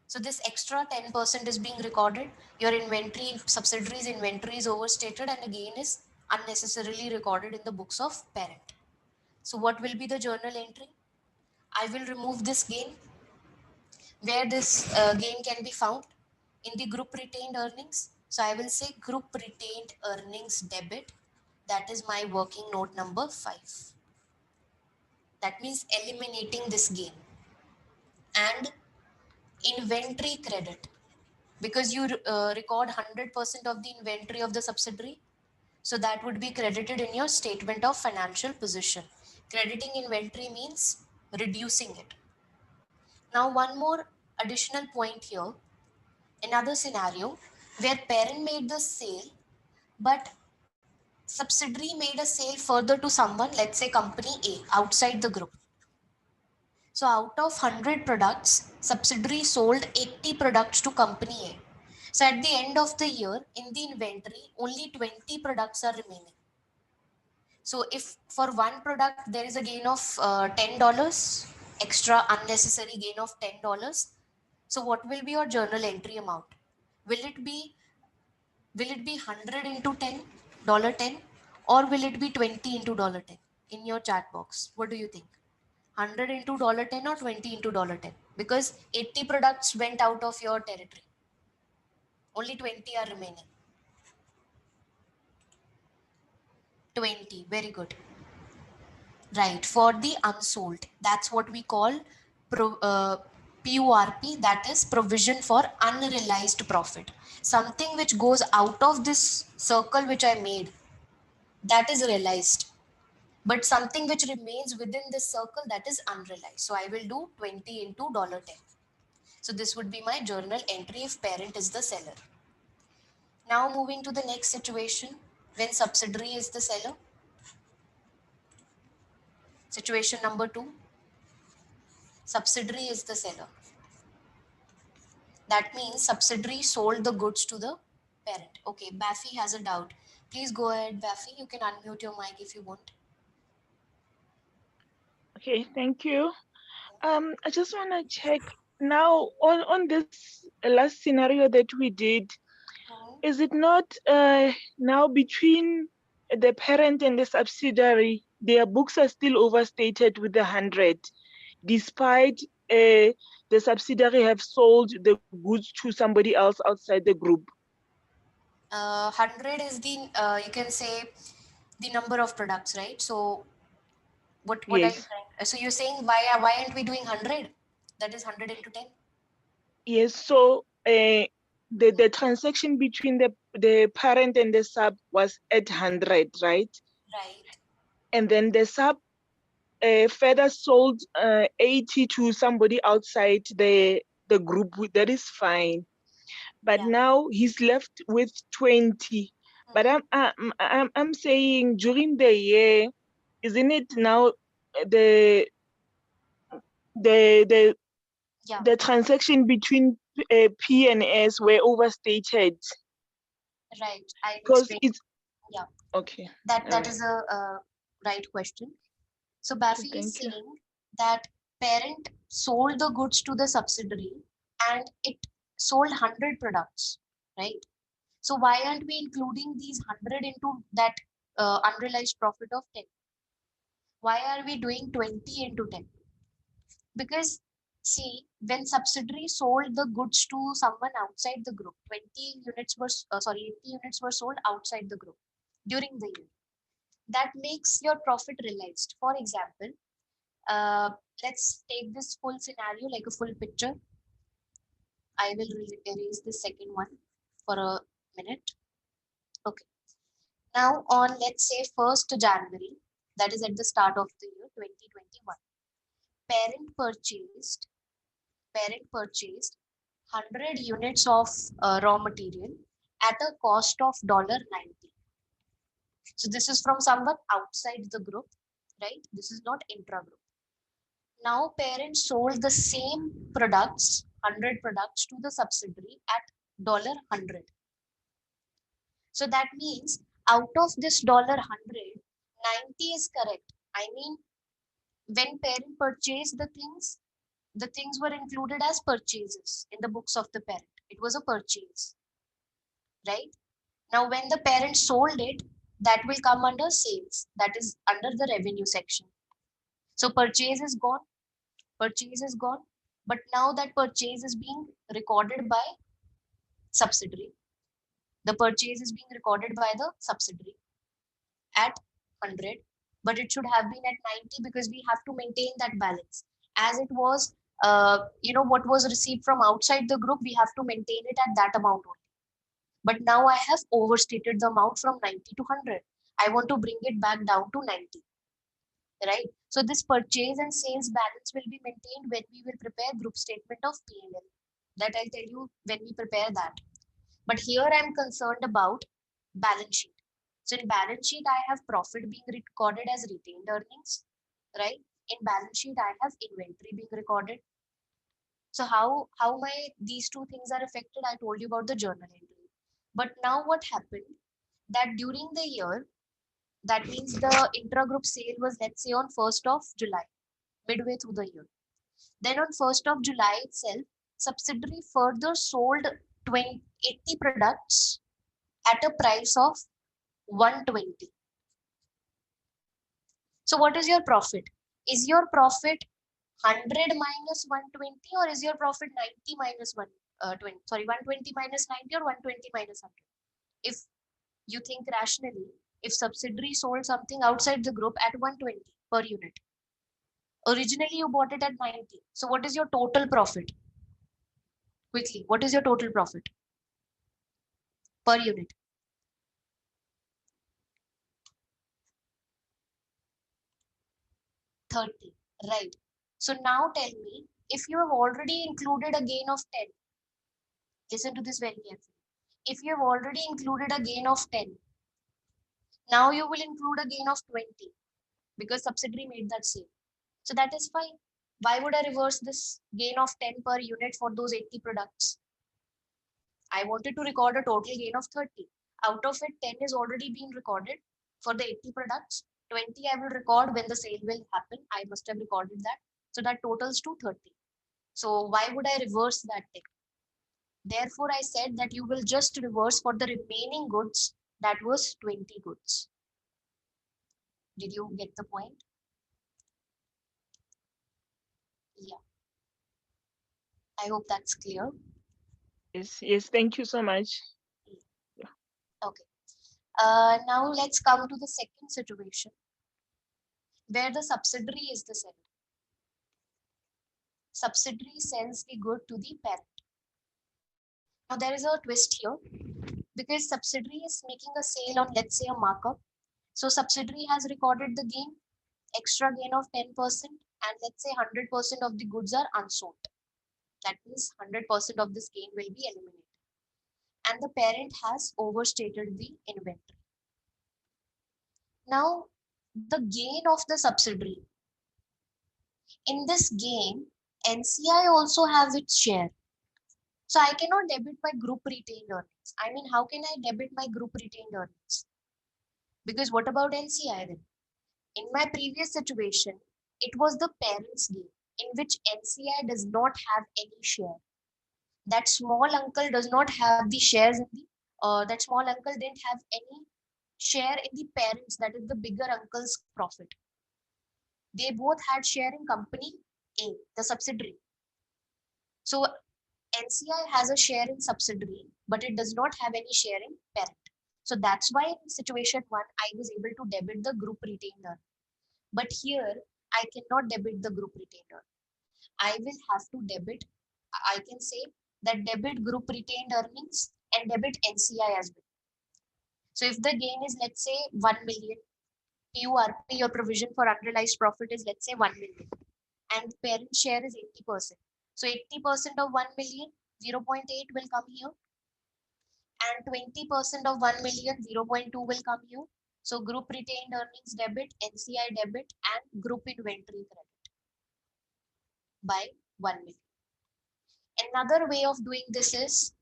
So this extra 10% is being recorded. Your inventory, subsidiaries inventory is overstated and again is unnecessarily recorded in the books of parent. So what will be the journal entry? I will remove this gain. Where this gain can be found? In the group retained earnings. So I will say group retained earnings debit. That is my working note number 5. That means eliminating this gain. And inventory credit, because you record 100% of the inventory of the subsidiary, so that would be credited in your statement of financial position. Crediting inventory means reducing it. Now one more additional point here. Another scenario where parent made the sale, but subsidiary made a sale further to someone, let's say company A outside the group. So out of 100 products, subsidiary sold 80 products to company A. So at the end of the year, in the inventory, only 20 products are remaining. So if for one product there is a gain of $10, extra unnecessary gain of $10, so what will be your journal entry amount? Will it be will it be 100 into 10, $10, or will it be 20 into $10? In your chat box, what do you think? 100 into $10 or 20 into $10? Because 80 products went out of your territory, only 20 are remaining. 20, very good. Right, for the unsold, that's what we call PURP, that is provision for unrealized profit. Something which goes out of this circle which I made, that is realized. But something which remains within this circle, that is unrealized. So I will do 20 into $10. So this would be my journal entry if parent is the seller. Now moving to the next situation, when subsidiary is the seller. Situation number 2, subsidiary is the seller. That means subsidiary sold the goods to the parent. Okay, Baffy has a doubt. Please go ahead, Baffy. You can unmute your mic if you want. Okay, thank you. I just want to check now on this last scenario that we did. Mhm. Is it not now between the parent and the subsidiary, their books are still overstated with 100, despite the subsidiary have sold the goods to somebody else outside the group? 100 is the, you can say, the number of products, right? So what are you Yes. trying? So you're saying why aren't we doing 100? That is 100 into 10. Yes. So the transaction between the parent and the sub was at 100, right? Right. And then the sub further sold 80 to somebody outside the group. That is fine. But Yeah. now he's left with 20. But Mm-hmm. I'm saying during the year, isn't it now the the the Yeah. the transaction between P and S were overstated? Right. I'll Because explain. it's Yeah. okay. That All that right. is a right question. So Okay, Baffy is thank you. saying that parent sold the goods to the subsidiary and it sold 100 products, right? So why aren't we including these 100 into that unrealized profit of 10? Why are we doing 20 into 10? Because see, when subsidiary sold the goods to someone outside the group, 20 units were, 80 units were sold outside the group during the year. That makes your profit realized. For example, uh, let's take this full scenario like a full picture. I will erase the second one for a minute. Okay. Now on, let's say, 1st January, that is at the start of the year 2021, parent purchased parent purchased 100 units of raw material at a cost of $90. So this is from someone outside the group, right? This is not intra group. Now parents sold the same products, 100 products, to the subsidiary at $100. So that means out of this $100, 90 is correct. I mean, when parent purchased the things were included as purchases in the books of the parent. It was a purchase, right? Now, when the parent sold it, that will come under sales. That is under the revenue section. So purchase is gone. Purchase is gone. But now that purchase is being recorded by subsidiary. The purchase is being recorded by the subsidiary at 100, but it should have been at 90 because we have to maintain that balance. As it was, what was received from outside the group, we have to maintain it at that amount only. But now I have overstated the amount from 90 to 100. I want to bring it back down to 90, right? So this purchase and sales balance will be maintained when we will prepare group statement of P&L. That I'll tell you when we prepare that. But here I'm concerned about balance sheet. So in balance sheet, I have profit being recorded as retained earnings, right? In balance sheet, I have inventory being recorded. So how my these two things are affected, I told you about the journal entry. But now what happened that during the year, that means the intra-group sale was, let's say, on 1st of July, midway through the year. Then on 1st of July itself, subsidiary further sold 80 products at a price of 120. So what is your profit? Is your profit 100 minus 120, or is your profit 90 minus 120? Sorry, 120 minus 90 or 120 minus 100? If you think rationally, if subsidiary sold something outside the group at 120 per unit, originally you bought it at 90. So what is your total profit? Quickly, what is your total profit per unit? 30, right? So now tell me, if you have already included a gain of 10, listen to this very carefully. If you have already included a gain of 10, now you will include a gain of 20 because subsidiary made that sale. So that is fine. Why would I reverse this gain of 10 per unit for those 80 products? I wanted to record a total gain of 30. Out of it, 10 is already being recorded for the 80 products. 20 I will record when the sale will happen. I must have recorded that. So that totals to 30. So why would I reverse that thing? Therefore, I said that you will just reverse for the remaining goods, that was 20 goods. Did you get the point? Yeah, I hope that's clear. Yes, thank you so much. Okay. Now let's come to the second situation where the subsidiary is the seller. Subsidiary sells the good to the parent. Now there is a twist here because subsidiary is making a sale on, let's say, a markup. So subsidiary has recorded the gain, extra gain of 10%, and let's say 100% of the goods are unsold. That means 100% of this gain will be eliminated. And the parent has overstated the inventory. Now, the gain of the subsidiary. In this gain, NCI also has its share. So I cannot debit my group retained earnings. I mean, how can I debit my group retained earnings? Because what about NCI then? In my previous situation, it was the parent's gain in which NCI does not have any share. That small uncle does not have the shares in the, that small uncle didn't have any share in the parents, that is the bigger uncle's profit. They both had share in company A, the subsidiary. So NCI has a share in subsidiary, but it does not have any share in parent. So that's why in situation one, I was able to debit the group retained earning. But here, I cannot debit the group retained earning. I will have to debit, I can say that debit group retained earnings and debit NCI as well. So if the gain is, let's say, 1 million, PURP, your provision for unrealized profit is, let's say, 1 million, and parent share is 80%. So 80% of 1 million, 0.8 will come here, and 20% of 1 million, 0.2 will come here. So group retained earnings debit, NCI debit, and group inventory credit by 1 million. Another way of doing this is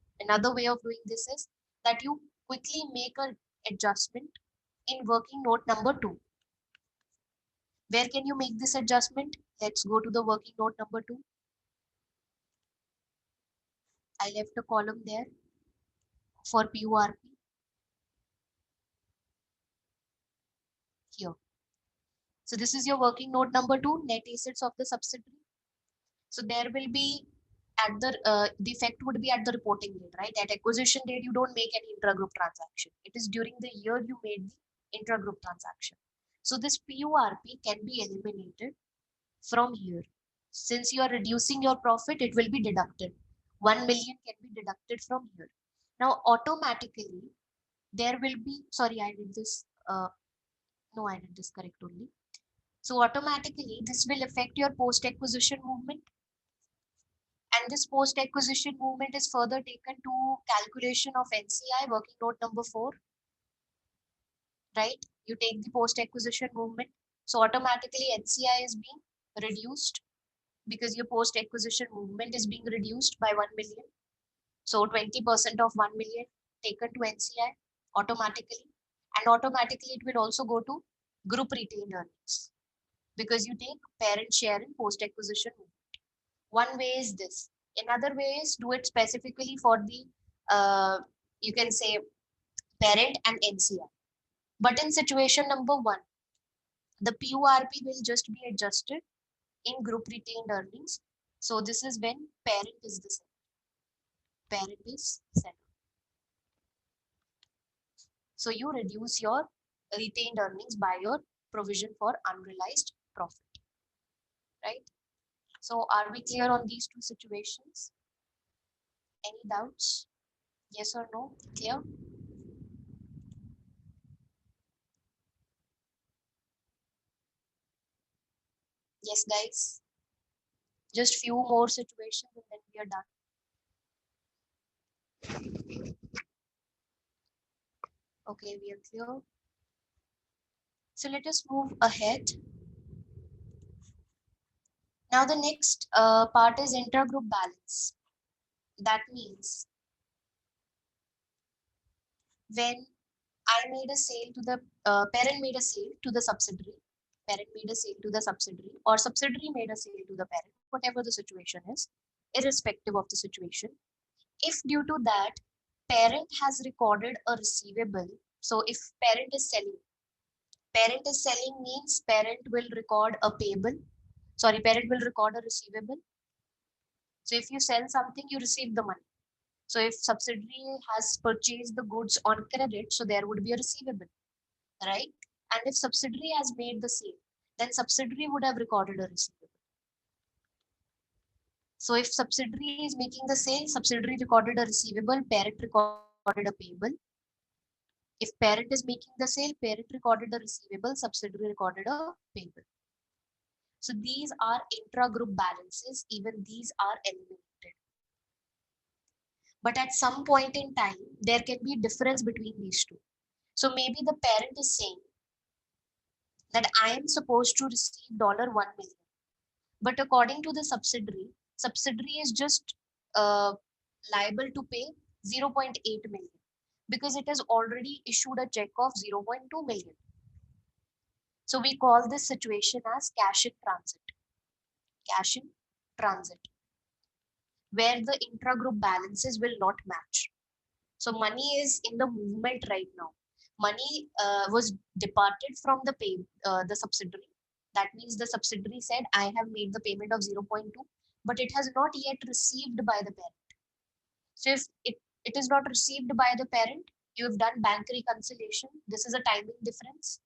that you quickly make an adjustment in working note number 2. Where can you make this adjustment? Let's go to the working note number 2. I left a column there for PURP here. So this is your working note number 2, net assets of the subsidiary. So there will be at the effect would be at the reporting date, right? At acquisition date, you don't make any intragroup transaction. It is during the year you made the intragroup transaction. So this PURP can be eliminated from here. Since you are reducing your profit, it will be deducted. 1 million can be deducted from here. Now automatically there will be, sorry, I did this, no, I did this correct only. So automatically this will affect your post-acquisition movement, and this post-acquisition movement is further taken to calculation of NCI, working note number 4, right? You take the post-acquisition movement. So automatically NCI is being reduced because your post-acquisition movement is being reduced by 1 million. So 20% of 1 million taken to NCI automatically. And automatically it will also go to group retained earnings because you take parent share in post-acquisition movement. One way is this. Another way is do it specifically for the, you can say, parent and NCI. But in situation number 1, the PURP will just be adjusted in group retained earnings. So this is when parent is the seller. Parent is seller. So you reduce your retained earnings by your provision for unrealized profit, right? So are we clear on these two situations? Any doubts? Yes or no? Clear? Yes, guys. Just few more situations and then we are done. Okay, we are clear. So let us move ahead. Now the next part is intergroup balance. That means when I made a sale to the parent made a sale to the subsidiary, parent made a sale to the subsidiary, or subsidiary made a sale to the parent, whatever the situation is, irrespective of the situation. If due to that parent has recorded a receivable, so if parent is selling means parent will record a payable. Sorry, parent will record a receivable. So if you sell something, you receive the money. So if subsidiary has purchased the goods on credit, so there would be a receivable, right? And if subsidiary has made the sale, then subsidiary would have recorded a receivable. So if subsidiary is making the sale, subsidiary recorded a receivable, parent recorded a payable. If parent is making the sale, parent recorded a receivable, subsidiary recorded a payable. So these are intra-group balances, even these are eliminated. But at some point in time, there can be difference between these two. So maybe the parent is saying that I am supposed to receive $1 million, but according to the subsidiary is just liable to pay 0.8 million because it has already issued a check of 0.2 million. So we call this situation as cash in transit. Cash in transit, where the intra-group balances will not match. So money is in the movement right now. Money was departed from the subsidiary. That means the subsidiary said, I have made the payment of 0.2, but it has not yet received by the parent. So if it is not received by the parent, you have done bank reconciliation. This is a timing difference.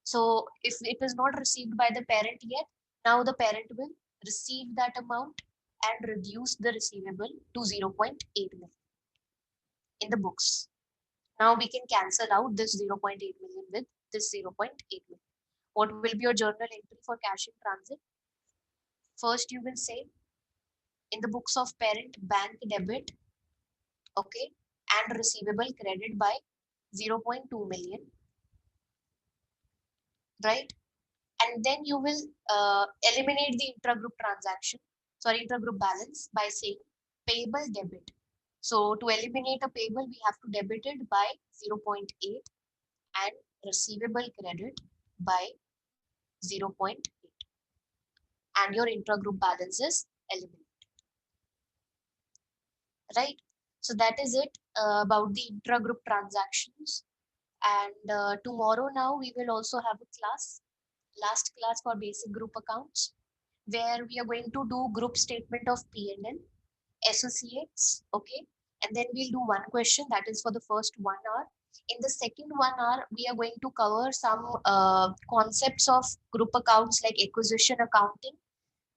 So if it is not received by the parent yet, now the parent will receive that amount and reduce the receivable to 0.8 million in the books. Now we can cancel out this 0.8 million with this 0.8 million. What will be your journal entry for cash in transit? First, you will say in the books of parent bank debit, okay, and receivable credit by 0.2 million, right? And then you will eliminate the intragroup transaction, sorry, intragroup balance by saying payable debit. So to eliminate a payable, we have to debit it by 0.8 and receivable credit by 0.8, and your intragroup balance is eliminated, right? So that is it about the intragroup transactions. And tomorrow now we will also have a class, last class for basic group accounts, where we are going to do group statement of P&L, associates, okay? And then we'll do one question that is for the first 1 hour. In the second 1 hour, we are going to cover some concepts of group accounts like acquisition accounting,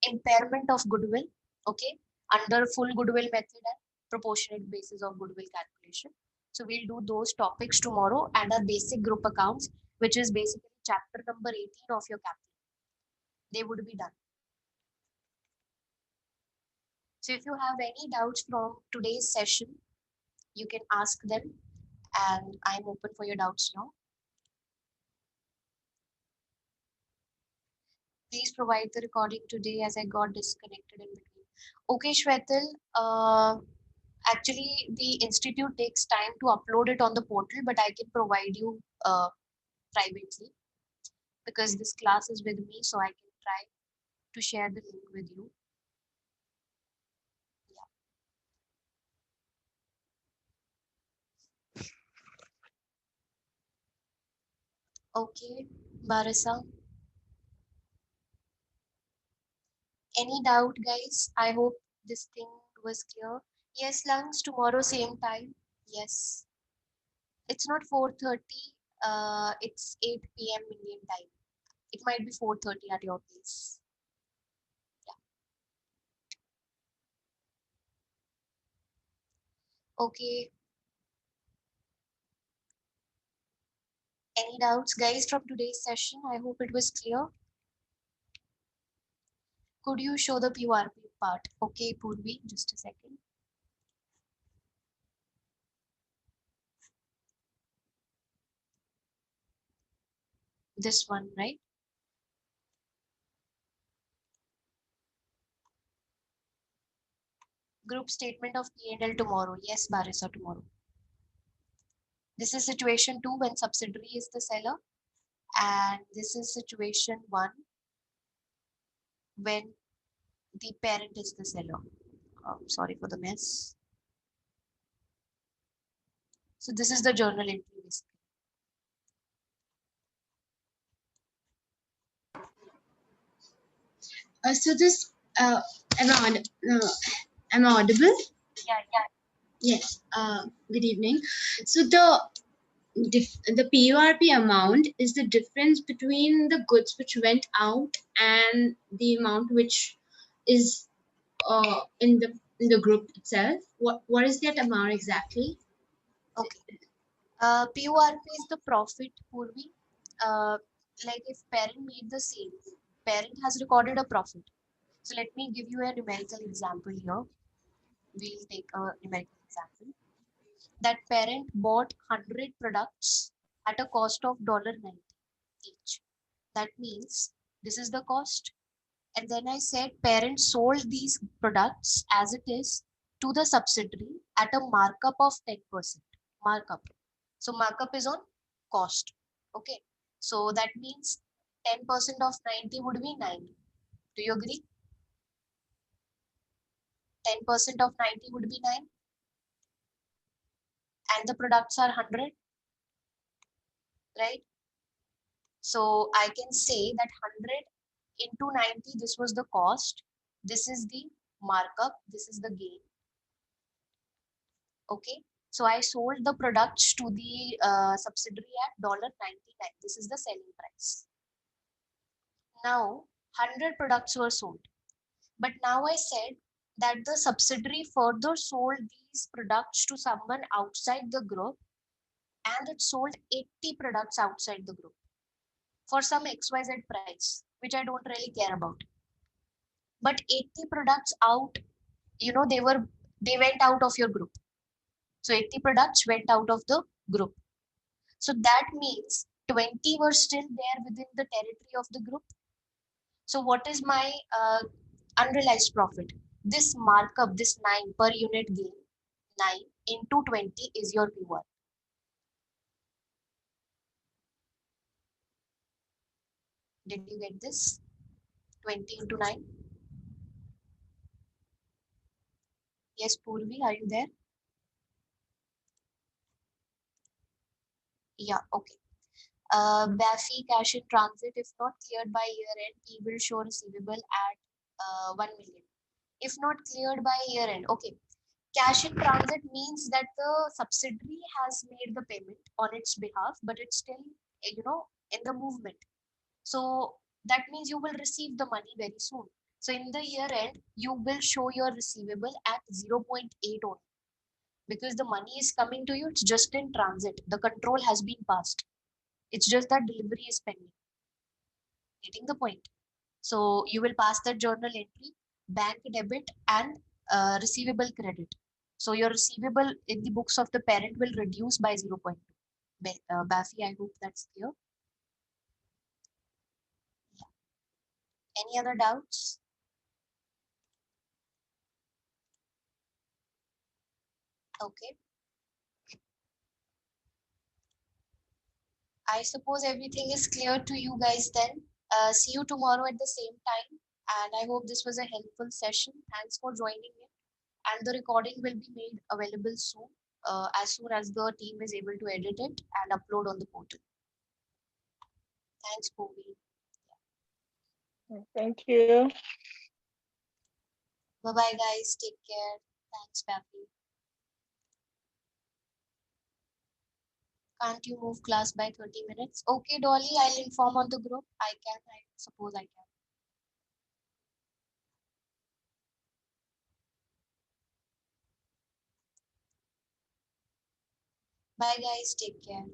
impairment of goodwill, okay, under full goodwill method and proportionate basis of goodwill calculation. So we'll do those topics tomorrow and our basic group accounts, which is basically chapter number 18 of your capital. They would be done. So if you have any doubts from today's session, you can ask them, and I'm open for your doubts now. Please provide the recording today as I got disconnected in between. Okay, Shwetal, actually the institute takes time to upload it on the portal, but I can provide you privately because this class is with me, so I can try to share the link with you. Yeah. Okay, Barasa. Any doubt, guys? I hope this thing was clear. Yes, lunch tomorrow same time. Yes, it's not 4:30. It's 8 p.m. Indian time. It might be 4:30 at your place. Yeah. Okay. Any doubts, guys, from today's session? I hope it was clear. Could you show the PURP part? Okay, Purvi, just a second. This one, right? Group statement of P&L tomorrow. Yes, Barisa, tomorrow. This is situation 2 when subsidiary is the seller, and this is situation 1 when the parent is the seller. Sorry for the mess. So this is the journal entry basically. So this, am I, am I audible? Yeah, yeah. Yes. Good evening. So the PURP amount is the difference between the goods which went out and the amount which is in the group itself. What is that amount exactly? Okay. PURP is the profit, Purvi. Like if parent made the sale, parent has recorded a profit. So let me give you a numerical example here. We'll take a numerical example. That parent bought 100 products at a cost of $90 each. That means this is the cost. And then I said parent sold these products as it is to the subsidiary at a markup of 10%. Markup. So markup is on cost. Okay. So that means 10% of 90 would be 9. Do you agree? 10% of 90 would be 9. And the products are 100, right? So I can say that 100 into 90, this was the cost. This is the markup. This is the gain. Okay. So I sold the products to the subsidiary at $99. This is the selling price. Now 100 products were sold. But now I said that the subsidiary further sold these products to someone outside the group, and it sold 80 products outside the group for some XYZ price, which I don't really care about. But 80 products out, they went out of your group. So 80 products went out of the group. So that means 20 were still there within the territory of the group. So what is my unrealized profit? This markup, this 9 per unit gain, 9 into 20 is your PUR. Did you get this? 20 into 9. Yes, Purvi, are you there? Yeah, okay. BAFI cash in transit, if not cleared by year end, P will show receivable at 1 million. If not cleared by year end, okay. Cash in transit means that the subsidiary has made the payment on its behalf, but it's still, in the movement. So that means you will receive the money very soon. So in the year end, you will show your receivable at 0.8 only because the money is coming to you. It's just in transit. The control has been passed. It's just that delivery is pending. Getting the point? So you will pass that journal entry, bank debit, and receivable credit. So your receivable in the books of the parent will reduce by 0.2. Bafi, I hope that's clear. Yeah. Any other doubts? Okay. I suppose everything is clear to you guys then. See you tomorrow at the same time. And I hope this was a helpful session. Thanks for joining in. And the recording will be made available soon, as soon as the team is able to edit it and upload on the portal. Thanks, Bhuvi. Thank you. Bye-bye, guys. Take care. Thanks, Pappy. Can't you move class by 30 minutes? Okay, Dolly, I'll inform on the group. I suppose I can. Bye, guys. Take care.